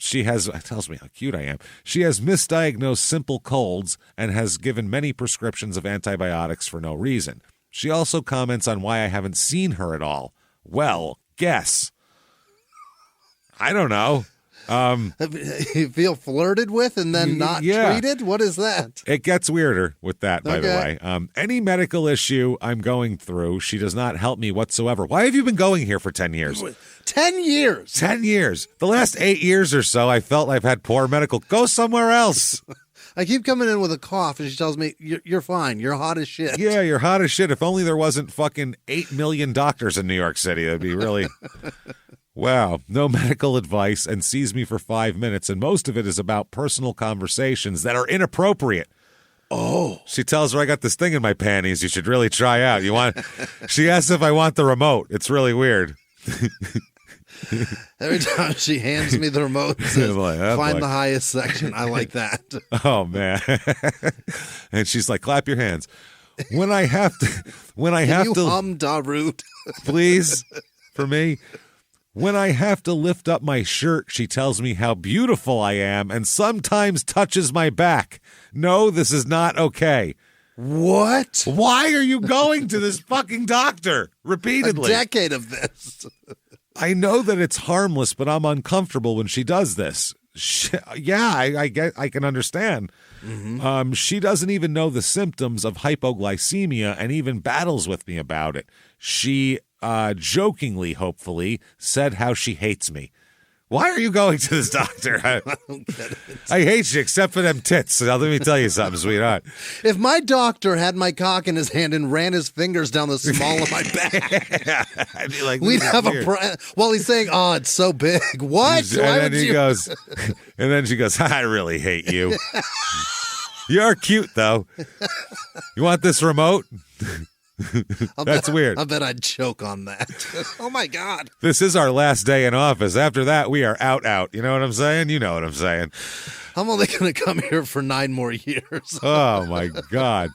Tells me how cute I am. She has misdiagnosed simple colds and has given many prescriptions of antibiotics for no reason. She also comments on why I haven't seen her at all. Well, guess. I don't know. You feel flirted with and then not treated? What is that? It gets weirder with that, by the Okay. way. Any medical issue I'm going through, she does not help me whatsoever. Why have you been going here for 10 years? 10 years. 10 years. The last 8 years or so, I felt I've had poor medical. Go somewhere else. I keep coming in with a cough and she tells me, you're fine. You're hot as shit. Yeah, you're hot as shit. If only there wasn't fucking 8 million doctors in New York City. That'd be really Wow, no medical advice and sees me for 5 minutes, and most of it is about personal conversations that are inappropriate. Oh. She tells her, I got this thing in my panties you should really try out. She asks if I want the remote. It's really weird. Every time she hands me the remote, it says, find the highest section. I like that. Oh, man. And she's like, clap your hands. When I have to hum Darude? Please, for me. When I have to lift up my shirt, she tells me how beautiful I am and sometimes touches my back. No, this is not okay. What? Why are you going to this fucking doctor repeatedly? A decade of this. I know that it's harmless, but I'm uncomfortable when she does this. I can understand. Mm-hmm. She doesn't even know the symptoms of hypoglycemia and even battles with me about it. She jokingly, hopefully, said how she hates me. Why are you going to this doctor? I don't get it. I hate you, except for them tits. Now, let me tell you something, sweetheart. If my doctor had my cock in his hand and ran his fingers down the small of my back, I'd be like, we'd have while he's saying, "Oh, it's so big." What? And then he goes, and then she goes, "I really hate you. You're cute, though. You want this remote?" That's weird. I bet I'd choke on that. Oh, my God. This is our last day in office. After that, we are out. You know what I'm saying? You know what I'm saying. I'm only going to come here for 9 more years. Oh, my God.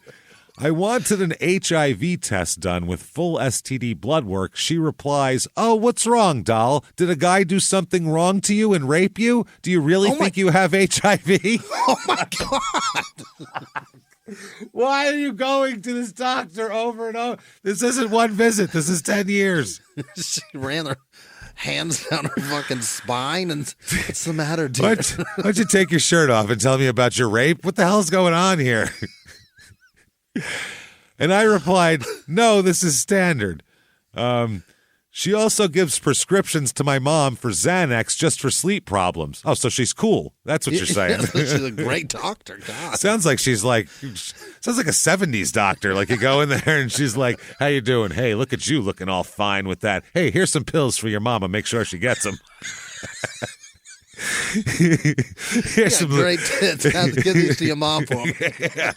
I wanted an HIV test done with full STD blood work. She replies, "Oh, what's wrong, doll? Did a guy do something wrong to you and rape you? Do you really think you have HIV?" Oh, my God. Why are you going to this doctor over and over? This isn't one visit. This is 10 years. She ran her hands down her fucking spine and what's the matter, dude? Why don't you take your shirt off and tell me about your rape? What the hell's going on here? And I replied, "No, this is standard." She also gives prescriptions to my mom for Xanax just for sleep problems. Oh, so she's cool. That's what you're saying. Yeah, she's a great doctor. God. Sounds like a 70s doctor. Like you go in there and she's like, "How you doing? Hey, look at you looking all fine with that. Hey, here's some pills for your mama. Make sure she gets them." Here's some great tits. Have to give these to your mom for them. Yeah.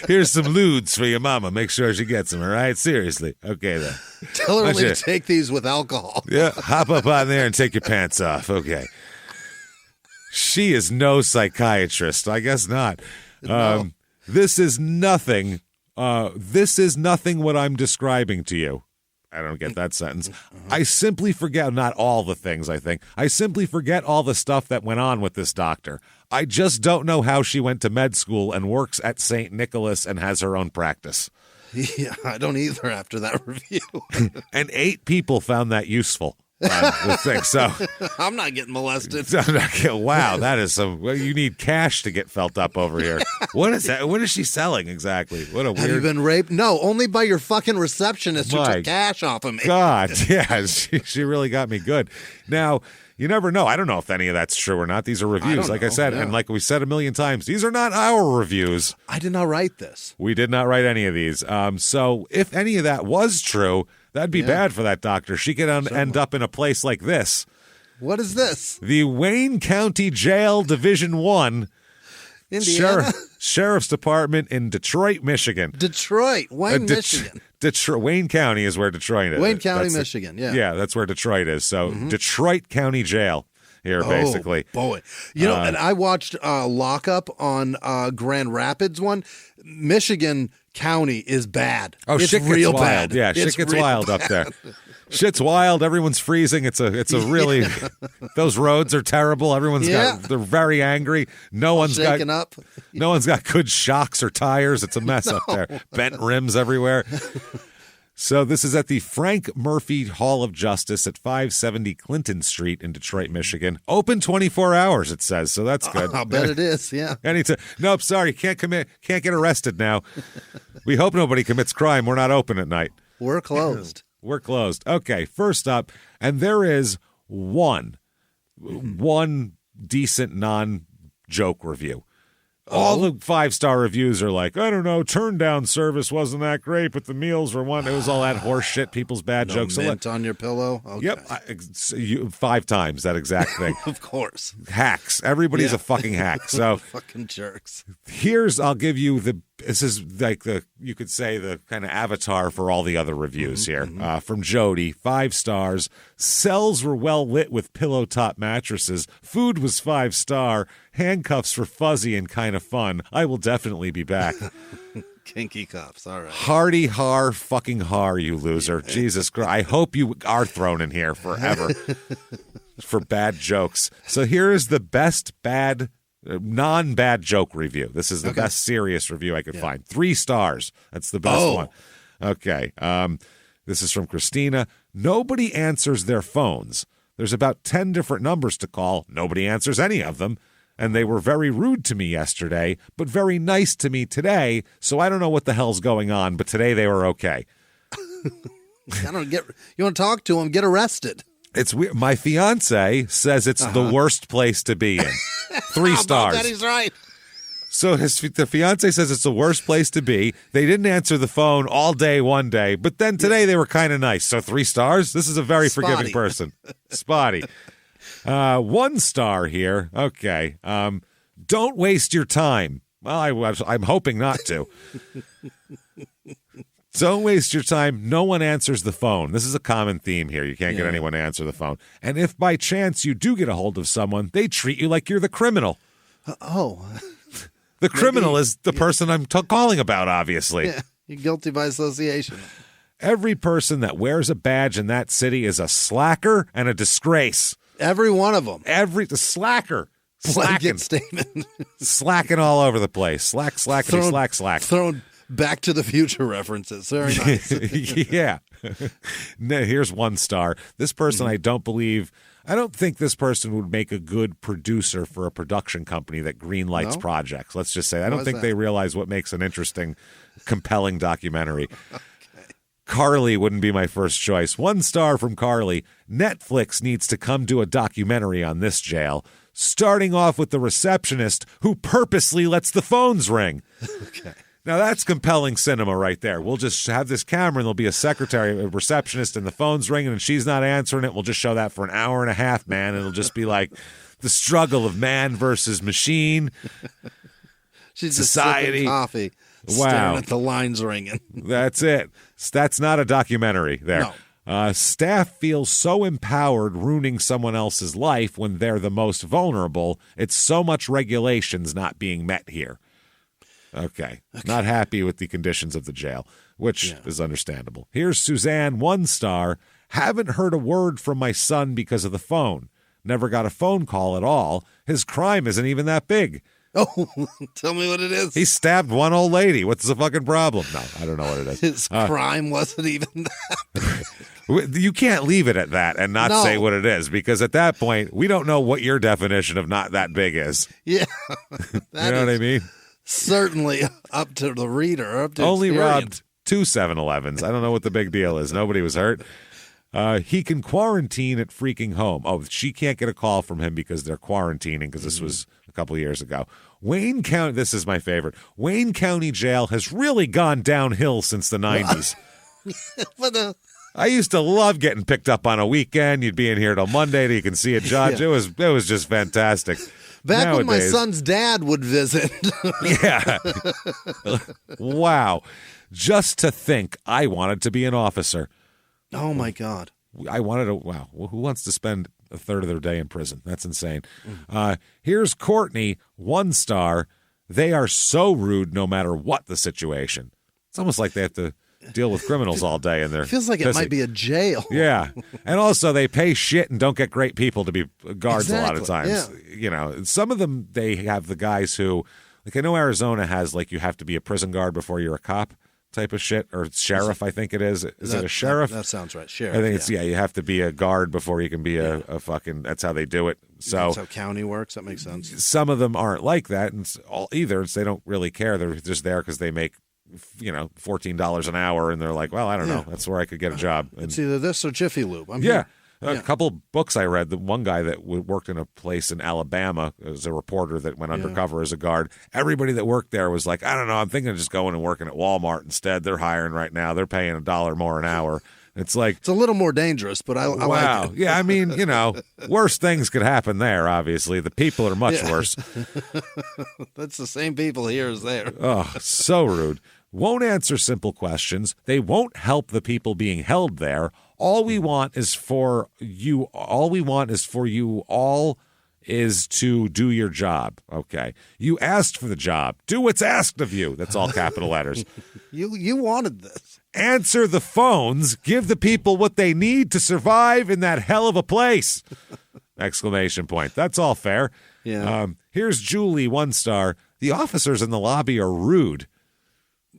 Here's some lewds for your mama. Make sure she gets them, all right? Seriously. Okay, then. Tell her to take these with alcohol. Yeah, hop up on there and take your pants off. Okay. She is no psychiatrist. I guess not. No. This is nothing. This is nothing what I'm describing to you. I don't get that sentence. I simply forget, not all the things, I think. I simply forget all the stuff that went on with this doctor. I just don't know how she went to med school and works at St. Nicholas and has her own practice. Yeah, I don't either after that review. And 8 people found that useful. The thing. So I'm not getting molested. Wow, that is some. Well, you need cash to get felt up over here. What is that? What is she selling exactly? What a weird. Have you been raped? No, only by your fucking receptionist who took cash off of me. God, yeah, she really got me good. Now, you never know. I don't know if any of that's true or not. These are reviews, I said, and like we said a million times, these are not our reviews. I did not write this. We did not write any of these. So if any of that was true, that'd be bad for that doctor. She could end up in a place like this. What is this? The Wayne County Jail Division 1 Indiana? Sheriff's Department in Detroit, Michigan. Detroit, Wayne, Michigan. Wayne County is where Detroit is. Wayne County, Michigan, yeah. Yeah, that's where Detroit is. So Detroit County Jail here, basically. Boy. You know, and I watched Lockup on Grand Rapids one. Michigan County is bad. Oh, it's shit gets real wild. bad. Yeah, shit gets wild up there. Shit's wild. Everyone's freezing. It's a really those roads are terrible. They're very angry. No one's got good shocks or tires. It's a mess up there. Bent rims everywhere. So this is at the Frank Murphy Hall of Justice at 570 Clinton Street in Detroit, Michigan. Open 24 hours, it says. So that's good. I'll bet it is, yeah. Nope, sorry, can't get arrested now. We hope nobody commits crime. We're not open at night. We're closed. We're closed. Okay, first up, and there is one decent non-joke review. All the 5-star reviews are like, I don't know, turn down service wasn't that great, but the meals were one. It was all that horse shit, people's bad jokes. Mint on your pillow? Okay. Yep. 5 times that exact thing. Of course. Hacks. Everybody's a fucking hack. So fucking jerks. I'll give you this is like you could say the kind of avatar for all the other reviews here. From Jody, 5 stars. Cells were well lit with pillow top mattresses. Food was 5-star. Handcuffs were fuzzy and kind of fun. I will definitely be back. Kinky cuffs. All right. Hardy har fucking har, you loser. Jesus Christ. I hope you are thrown in here forever for bad jokes. So here is the best non-bad joke review. This is the best serious review I could find. 3 stars. That's the best one. Okay. This is from Christina. Nobody answers their phones. There's about 10 different numbers to call. Nobody answers any of them. And they were very rude to me yesterday, but very nice to me today. So I don't know what the hell's going on, but today they were okay. You want to talk to them, get arrested. It's weird. My fiance says it's the worst place to be in. 3 stars. That he's right. So the fiance says it's the worst place to be. They didn't answer the phone all day one day, but then today they were kind of nice. So 3 stars? This is a very forgiving person. Spotty. 1 star here. Okay. Don't waste your time. Well, I'm hoping not to. Don't waste your time. No one answers the phone. This is a common theme here. You can't get anyone to answer the phone. And if by chance you do get a hold of someone, they treat you like you're the criminal. The criminal is the person I'm calling about, obviously. Yeah, you're guilty by association. Every person that wears a badge in that city is a slacker and a disgrace. Every one of them. The slacker. Blanket statement. Slacking all over the place. Slack. Throwing Back to the Future references. Very nice. Yeah. Here's 1 star. This person, I don't think this person would make a good producer for a production company that greenlights projects. Let's just say. I don't think they realize what makes an interesting, compelling documentary. Carly wouldn't be my first choice. 1 star from Carly. Netflix needs to come do a documentary on this jail, starting off with the receptionist who purposely lets the phones ring. Okay. Now, that's compelling cinema right there. We'll just have this camera, and there'll be a receptionist, and the phone's ringing, and she's not answering it. We'll just show that for an hour and a half, man. It'll just be like the struggle of man versus machine. She's society. Just sipping coffee, staring at the lines ringing. That's it. That's not a documentary there. No. Staff feels so empowered ruining someone else's life when they're the most vulnerable. It's so much regulations not being met here. Okay. Not happy with the conditions of the jail, which is understandable. Here's Suzanne, 1 star. Haven't heard a word from my son because of the phone. Never got a phone call at all. His crime isn't even that big. Oh, tell me what it is. He stabbed one old lady. What's the fucking problem? No, I don't know what it is. His crime wasn't even that. You can't leave it at that and not say what it is, because at that point, we don't know what your definition of not that big is. Yeah. You know what I mean? Certainly up to the reader. Up to Only experience. robbed 2 7-Elevens. I don't know what the big deal is. Nobody was hurt. He can quarantine at freaking home. Oh, she can't get a call from him because they're quarantining, because this was a couple of years ago. Wayne County, this is my favorite. Wayne County Jail has really gone downhill since the 90s. I used to love getting picked up on a weekend. You'd be in here till Monday till you can see a judge. Yeah. It was just fantastic. Back Nowadays, when my son's dad would visit. Yeah. Wow. Just to think I wanted to be an officer. Oh, my God. I wanted to. Wow. Who wants to spend a third of their day in prison? That's insane. Here's Courtney, 1 star. They are so rude no matter what the situation. It's almost like they have to deal with criminals all day, and they're feels like it might be a jail. Yeah, and also they pay shit and don't get great people to be guards a lot of times. Yeah. You know, some of them, they have the guys who, like, I know Arizona has, like, you have to be a prison guard before you're a cop type of shit, or sheriff, I think it is. Is it a sheriff? That sounds right. Sheriff. I think it's you have to be a guard before you can be a fucking. That's how they do it. So that's how county works. That makes sense. Some of them aren't like that, and either they don't really care. They're just there because they make, $14 an hour, and they're like, well, I don't know. That's where I could get a job. And it's either this or Jiffy Lube. Yeah. A couple books I read. The one guy that worked in a place in Alabama as a reporter that went undercover as a guard. Everybody that worked there was like, I don't know, I'm thinking of just going and working at Walmart instead. They're hiring right now. They're paying $1 more an hour. It's like it's a little more dangerous, but I like it. Yeah, I mean, worse things could happen there, obviously. The people are much worse. That's the same people here as there. Oh, so rude. Won't answer simple questions. They won't help the people being held there. All we want is for you all is to do your job. Okay. You asked for the job. Do what's asked of you. That's all capital letters. You wanted this. Answer the phones. Give the people what they need to survive in that hell of a place. Exclamation point. That's all fair. Yeah. Here's Julie, 1 star. The officers in the lobby are rude.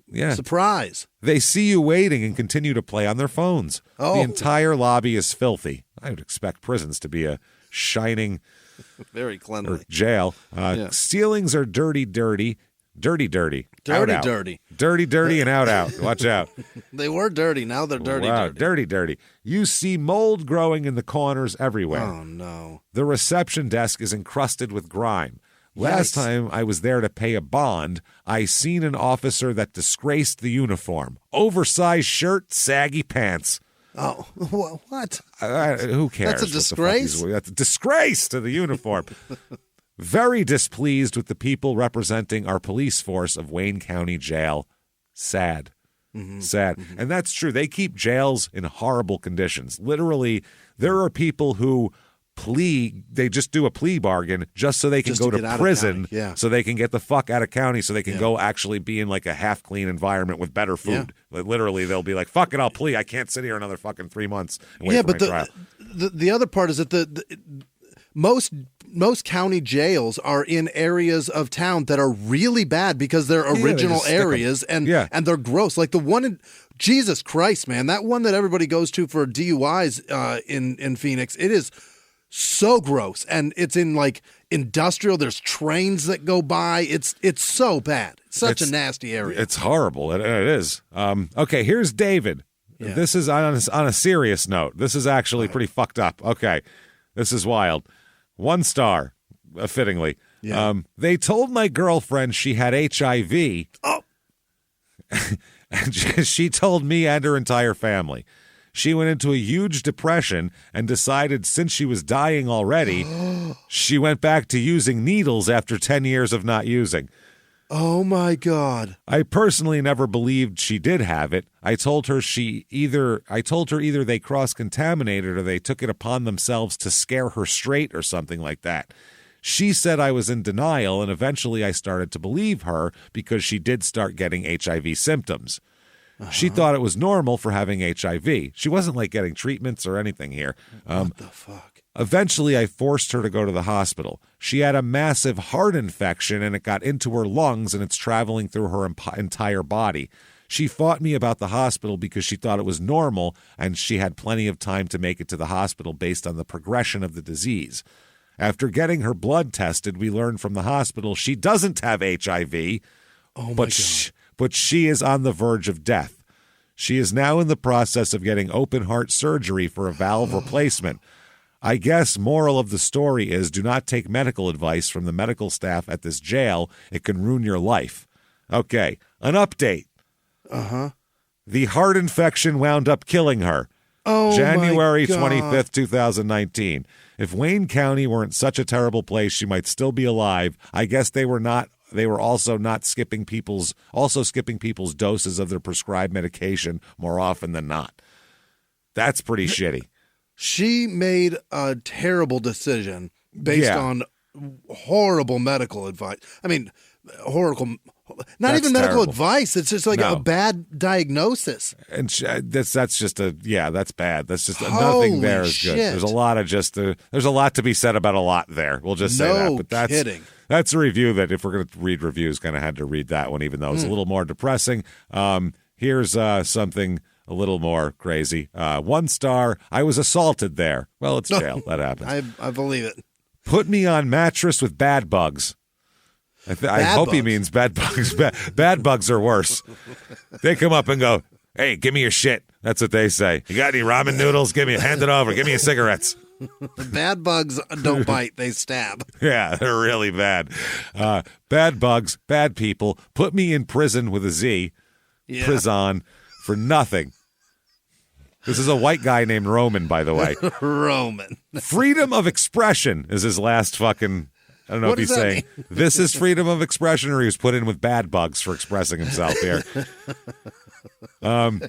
Yeah. Surprise. They see you waiting and continue to play on their phones. Oh. The entire lobby is filthy. I would expect prisons to be a shining very cleanly jail. Ceilings are dirty. Dirty, and out. Watch out. They were dirty. Now they're dirty. Wow, dirty. You see mold growing in the corners everywhere. Oh, no. The reception desk is encrusted with grime. Last time I was there to pay a bond, I seen an officer that disgraced the uniform. Oversized shirt, saggy pants. Oh, what? Who cares? That's a disgrace? That's a disgrace to the uniform. Very displeased with the people representing our police force of Wayne County Jail. Sad. Sad. And that's true. They keep jails in horrible conditions. Literally, there are people who they just do a plea bargain just so they can go to prison, so they can get the fuck out of county, so they can go actually be in like a half-clean environment with better food. Like, literally, they'll be like, fuck it, I'll plea. I can't sit here another fucking 3 months and wait for my trial. The other part is that most county jails are in areas of town that are really bad because they're original areas and they're gross. Like the one in Jesus Christ, man, that one that everybody goes to for DUIs in Phoenix, it is so gross, and it's in like industrial. There's trains that go by. It's so bad. It's such a nasty area. It's horrible. It is. Okay, here's David. Yeah. This is on a serious note. This is actually pretty fucked up. Okay, this is wild. 1 star, fittingly. Yeah. They told my girlfriend she had HIV. Oh. And she told me and her entire family. She went into a huge depression and decided since she was dying already, she went back to using needles after 10 years of not using. Oh, my God. I personally never believed she did have it. I told her either they cross-contaminated or they took it upon themselves to scare her straight or something like that. She said I was in denial, and eventually I started to believe her because she did start getting HIV symptoms. She thought it was normal for having HIV. She wasn't like getting treatments or anything here. What the fuck? Eventually, I forced her to go to the hospital. She had a massive heart infection, and it got into her lungs, and it's traveling through her entire body. She fought me about the hospital because she thought it was normal, and she had plenty of time to make it to the hospital based on the progression of the disease. After getting her blood tested, we learned from the hospital she doesn't have HIV. Oh, my God. But she is on the verge of death. She is now in the process of getting open heart surgery for a valve replacement. I guess moral of the story is do not take medical advice from the medical staff at this jail. It can ruin your life. Okay, an update. The heart infection wound up killing her. Oh, January my God. 25th, 2019. If Wayne County weren't such a terrible place, she might still be alive. I guess they were not. They were also skipping people's doses of their prescribed medication more often than not. That's pretty shitty. She made a terrible decision based on horrible medical advice. I mean, horrible. Not even medical advice. It's just like a bad diagnosis. And that's bad. That's just nothing there is good. There's a lot of there's a lot to be said about a lot there. We'll just say that. But that's kidding. That's a review that if we're going to read reviews, kind of had to read that one, even though it's a little more depressing. Here's something a little more crazy. 1 star. I was assaulted there. Well, it's jail. That happens. I believe it. Put me on mattress with bad bugs. I hope he means bed bugs. Bad bugs are worse. They come up and go, hey, give me your shit. That's what they say. You got any ramen noodles? Hand it over. Give me your cigarettes. Bad bugs don't bite, they stab. Yeah, they're really bad. Bad bugs, bad people. Put me in prison with a Z. Yeah. Prison for nothing. This is a white guy named Roman, by the way. Roman. Freedom of expression is his last fucking... I don't know What if he's does that saying this is freedom of expression or he was put in with bad bugs for expressing himself here.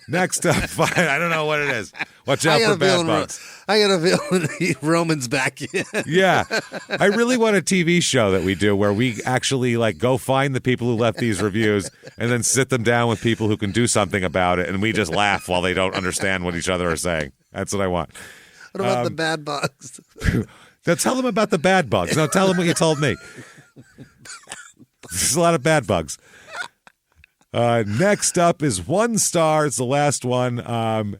Next up, I don't know what it is. Watch out for bad bugs. I got a feeling Roman's back in. Yeah. I really want a TV show that we do where we actually like go find the people who left these reviews and then sit them down with people who can do something about it and we just laugh while they don't understand what each other are saying. That's what I want. What about the bad bugs? Now tell them about the bad bugs. No, tell them what you told me. There's a lot of bad bugs. Next up is 1 star. It's the last one,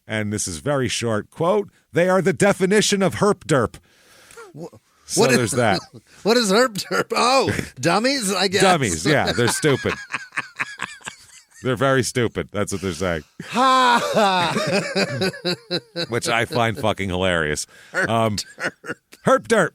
and this is very short. Quote, they are the definition of herp derp. So there's that. What is herp derp? Oh, dummies, I guess. Dummies, yeah. They're stupid. They're very stupid. That's what they're saying. Ha ha. Which I find fucking hilarious. Herp derp. Herp derp.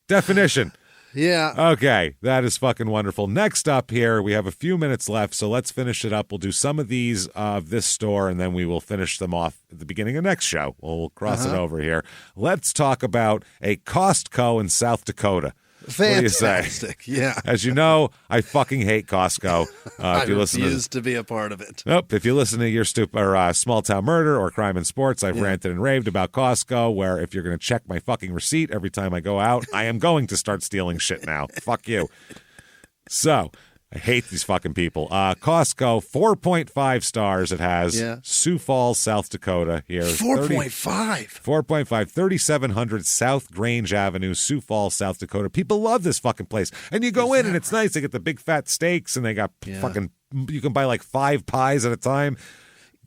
Definition. Yeah. Okay, that is fucking wonderful. Next up here, we have a few minutes left, so let's finish it up. We'll do some of these of this store, and then we will finish them off at the beginning of next show. We'll cross it over here. Let's talk about a Costco in South Dakota. Fantastic. Yeah. As you know, I fucking hate Costco. I refuse to be a part of it. Nope. If you listen to your Small Town Murder or Crime and Sports, I've ranted and raved about Costco, where if you're going to check my fucking receipt every time I go out, I am going to start stealing shit now. Fuck you. So, I hate these fucking people. Costco, 4.5 stars it has. Yeah. Sioux Falls, South Dakota here. 4.5. 4.5, 3700 South Grange Avenue, Sioux Falls, South Dakota. People love this fucking place. And you go in and it's nice. They get the big fat steaks and they got fucking, you can buy like 5 pies at a time.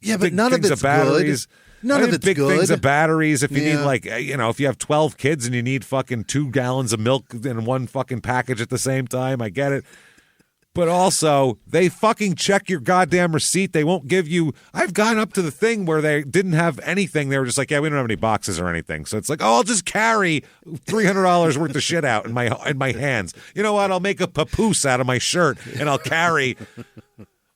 Yeah, but big none of things it's batteries. good. None of it's big good. things of batteries. If you need Yeah. like, if you have 12 kids and you need fucking 2 gallons of milk in one fucking package at the same time, I get it. But also, they fucking check your goddamn receipt. They won't give you... I've gone up to the thing where they didn't have anything. They were just like, yeah, we don't have any boxes or anything. So it's like, oh, I'll just carry $300 worth of shit out in my hands. You know what? I'll make a papoose out of my shirt, and I'll carry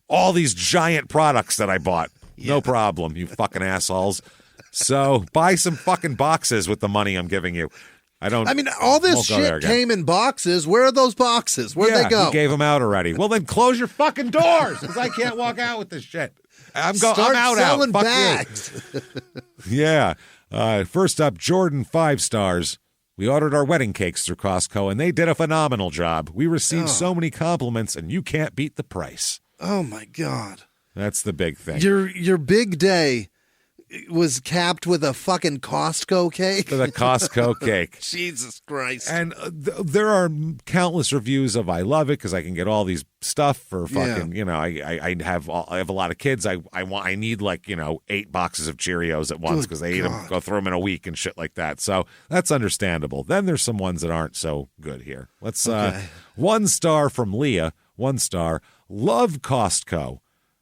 all these giant products that I bought. Yeah. No problem, you fucking assholes. So buy some fucking boxes with the money I'm giving you. I mean, all this shit came in boxes. Where are those boxes? Where'd they go? You gave them out already. Well, then close your fucking doors because I can't walk out with this shit. I'm out. Selling Fuck bags. Yeah. First up, Jordan, 5 stars. We ordered our wedding cakes through Costco, and they did a phenomenal job. We received so many compliments, and you can't beat the price. Oh, my God. That's the big thing. Your big day was capped with a fucking Costco cake? With a Costco cake. Jesus Christ. And there are countless reviews of I love it because I can get all these stuff for fucking, I have a lot of kids. I need like, 8 boxes of Cheerios at once because they eat them, go through them in a week and shit like that. So that's understandable. Then there's some ones that aren't so good here. Let's 1 star from Leah, 1 star. Love Costco.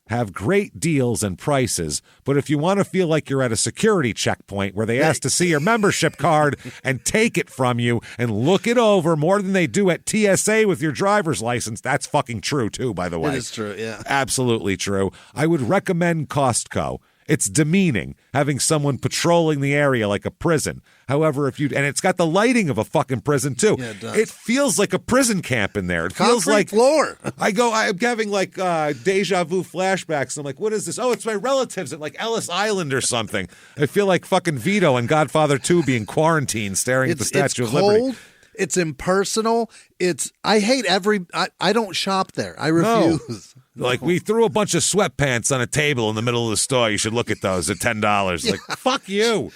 Have great deals and prices, but if you want to feel like you're at a security checkpoint where they ask to see your membership card and take it from you and look it over more than they do at TSA with your driver's license, that's fucking true too, by the way. It is true, yeah. Absolutely true. I would recommend Costco. It's demeaning having someone patrolling the area like a prison. However, and it's got the lighting of a fucking prison too. Yeah, it does. It feels like a prison camp in there. It feels Concrete like floor. I'm having like deja vu flashbacks. I'm like, what is this? Oh, it's my relatives at like Ellis Island or something. I feel like fucking Vito and Godfather 2 being quarantined staring at the Statue of Liberty. It's impersonal. I hate I don't shop there. I refuse. No. Like, we threw a bunch of sweatpants on a table in the middle of the store. You should look at those at $10. Like, fuck you.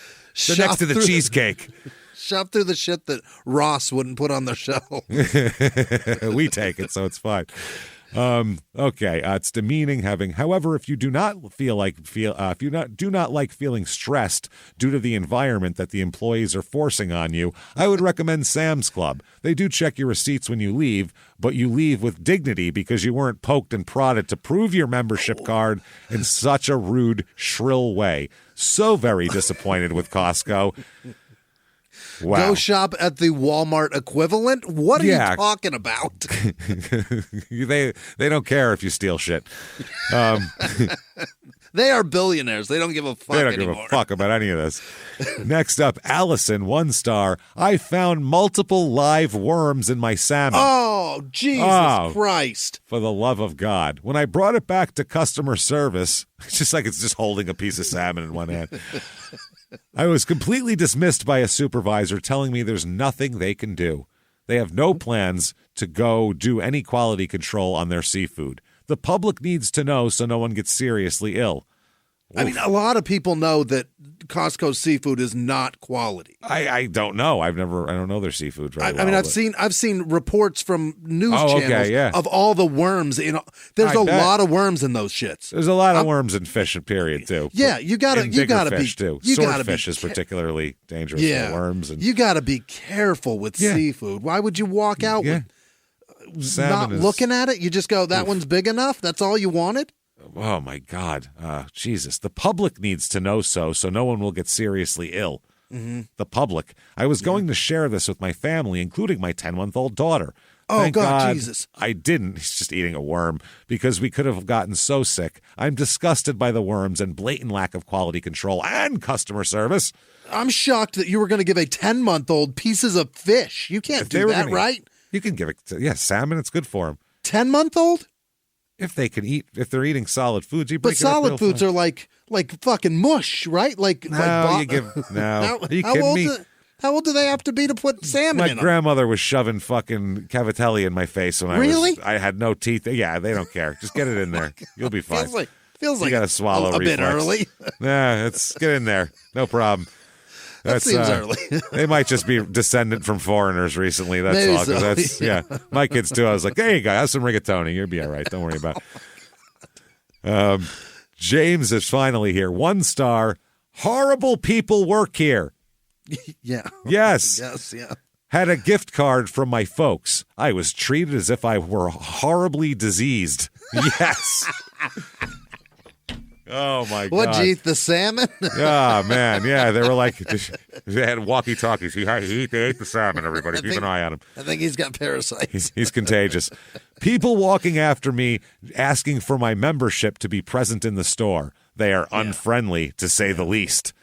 They're next to the cheesecake. Shop through the shit that Ross wouldn't put on their shelf. We take it, so it's fine. Okay, it's demeaning having. However, if you do not do not like feeling stressed due to the environment that the employees are forcing on you, I would recommend Sam's Club. They do check your receipts when you leave, but you leave with dignity because you weren't poked and prodded to prove your membership card in such a rude, shrill way. So very disappointed with Costco. Wow. Go shop at the Walmart equivalent? What are you talking about? They don't care if you steal shit. They are billionaires. They don't give a fuck anymore. They don't give a fuck about any of this. Next up, Allison, 1 star. I found multiple live worms in my salmon. Oh, Jesus Christ. For the love of God. When I brought it back to customer service, it's just holding a piece of salmon in one hand. I was completely dismissed by a supervisor telling me there's nothing they can do. They have no plans to go do any quality control on their seafood. The public needs to know so no one gets seriously ill. I mean, a lot of people know that Costco seafood is not quality. I don't know. I don't know their seafood very well. I mean, I've seen reports from news channels of all the worms. There's a lot of worms in those shits. There's a lot of worms in fish, period, too. Yeah, you gotta fish be too. Swordfish is particularly dangerous for worms. And you gotta be careful with seafood. Why would you walk out with not looking at it? You just go, that one's big enough. That's all you wanted. Oh, my God. Jesus. The public needs to know so no one will get seriously ill. Mm-hmm. The public. I was going to share this with my family, including my 10-month-old daughter. Thank God, Jesus. I didn't. He's just eating a worm because we could have gotten so sick. I'm disgusted by the worms and blatant lack of quality control and customer service. I'm shocked that you were going to give a 10-month-old pieces of fish. You can't do that, right? You can give it, salmon. It's good for them. 10-month-old? If they can eat, if they're eating solid foods, you break it up. But solid foods are like fucking mush, right? Are you kidding me? How old do they have to be to put salmon in them? My grandmother was shoving fucking cavatelli in my face when I had no teeth. Yeah, they don't care. Just get it in there. You'll be fine. Feels like you gotta swallow a bit early. Nah, get in there. No problem. That seems early. They might just be descendant from foreigners recently. That's Maybe all. So, My kids too. I was like, there you go. Have some rigatoni. You'll be all right. Don't worry about it. James is finally here. 1 star. Horrible people work here. Yeah. Yes. Yes. Yeah. Had a gift card from my folks. I was treated as if I were horribly diseased. Yes. Oh, my God. What'd you eat, the salmon? Oh, man. Yeah, they were like, they had walkie-talkies. They ate the salmon, everybody. Keep an eye on him. I think he's got parasites. He's contagious. People walking after me, asking for my membership to be present in the store. They are unfriendly, to say the least.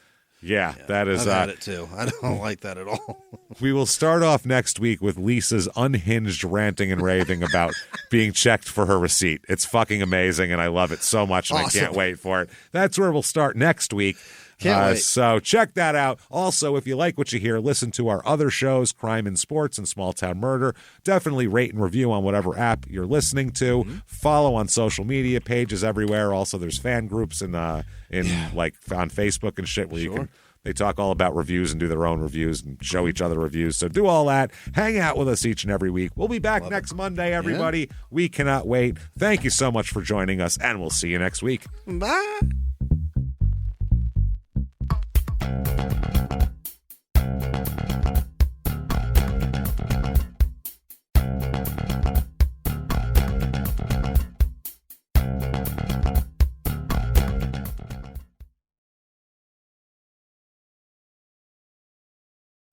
Yeah, that is. I've had it too. I don't like that at all. We will start off next week with Lisa's unhinged ranting and raving about being checked for her receipt. It's fucking amazing, and I love it so much, and Awesome. I can't wait for it. That's where we'll start next week. Can't wait. So check that out. Also, if you like what you hear, listen to our other shows, Crime and Sports and Small Town Murder. Definitely rate and review on whatever app you're listening to. Mm-hmm. Follow on social media pages everywhere. Also, there's fan groups like on Facebook and shit where you can. They talk all about reviews and do their own reviews and show each other reviews. So do all that. Hang out with us each and every week. We'll be back next Monday, everybody. Yeah. We cannot wait. Thank you so much for joining us, and we'll see you next week. Bye.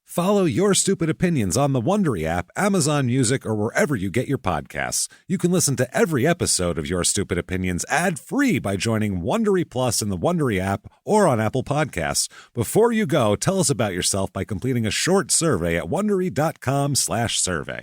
Follow Your Stupid Opinions on the Wondery app, Amazon Music, or wherever you get your podcasts. You can listen to every episode of Your Stupid Opinions ad-free by joining Wondery Plus in the Wondery app or on Apple Podcasts. Before you go, tell us about yourself by completing a short survey at Wondery.com/survey.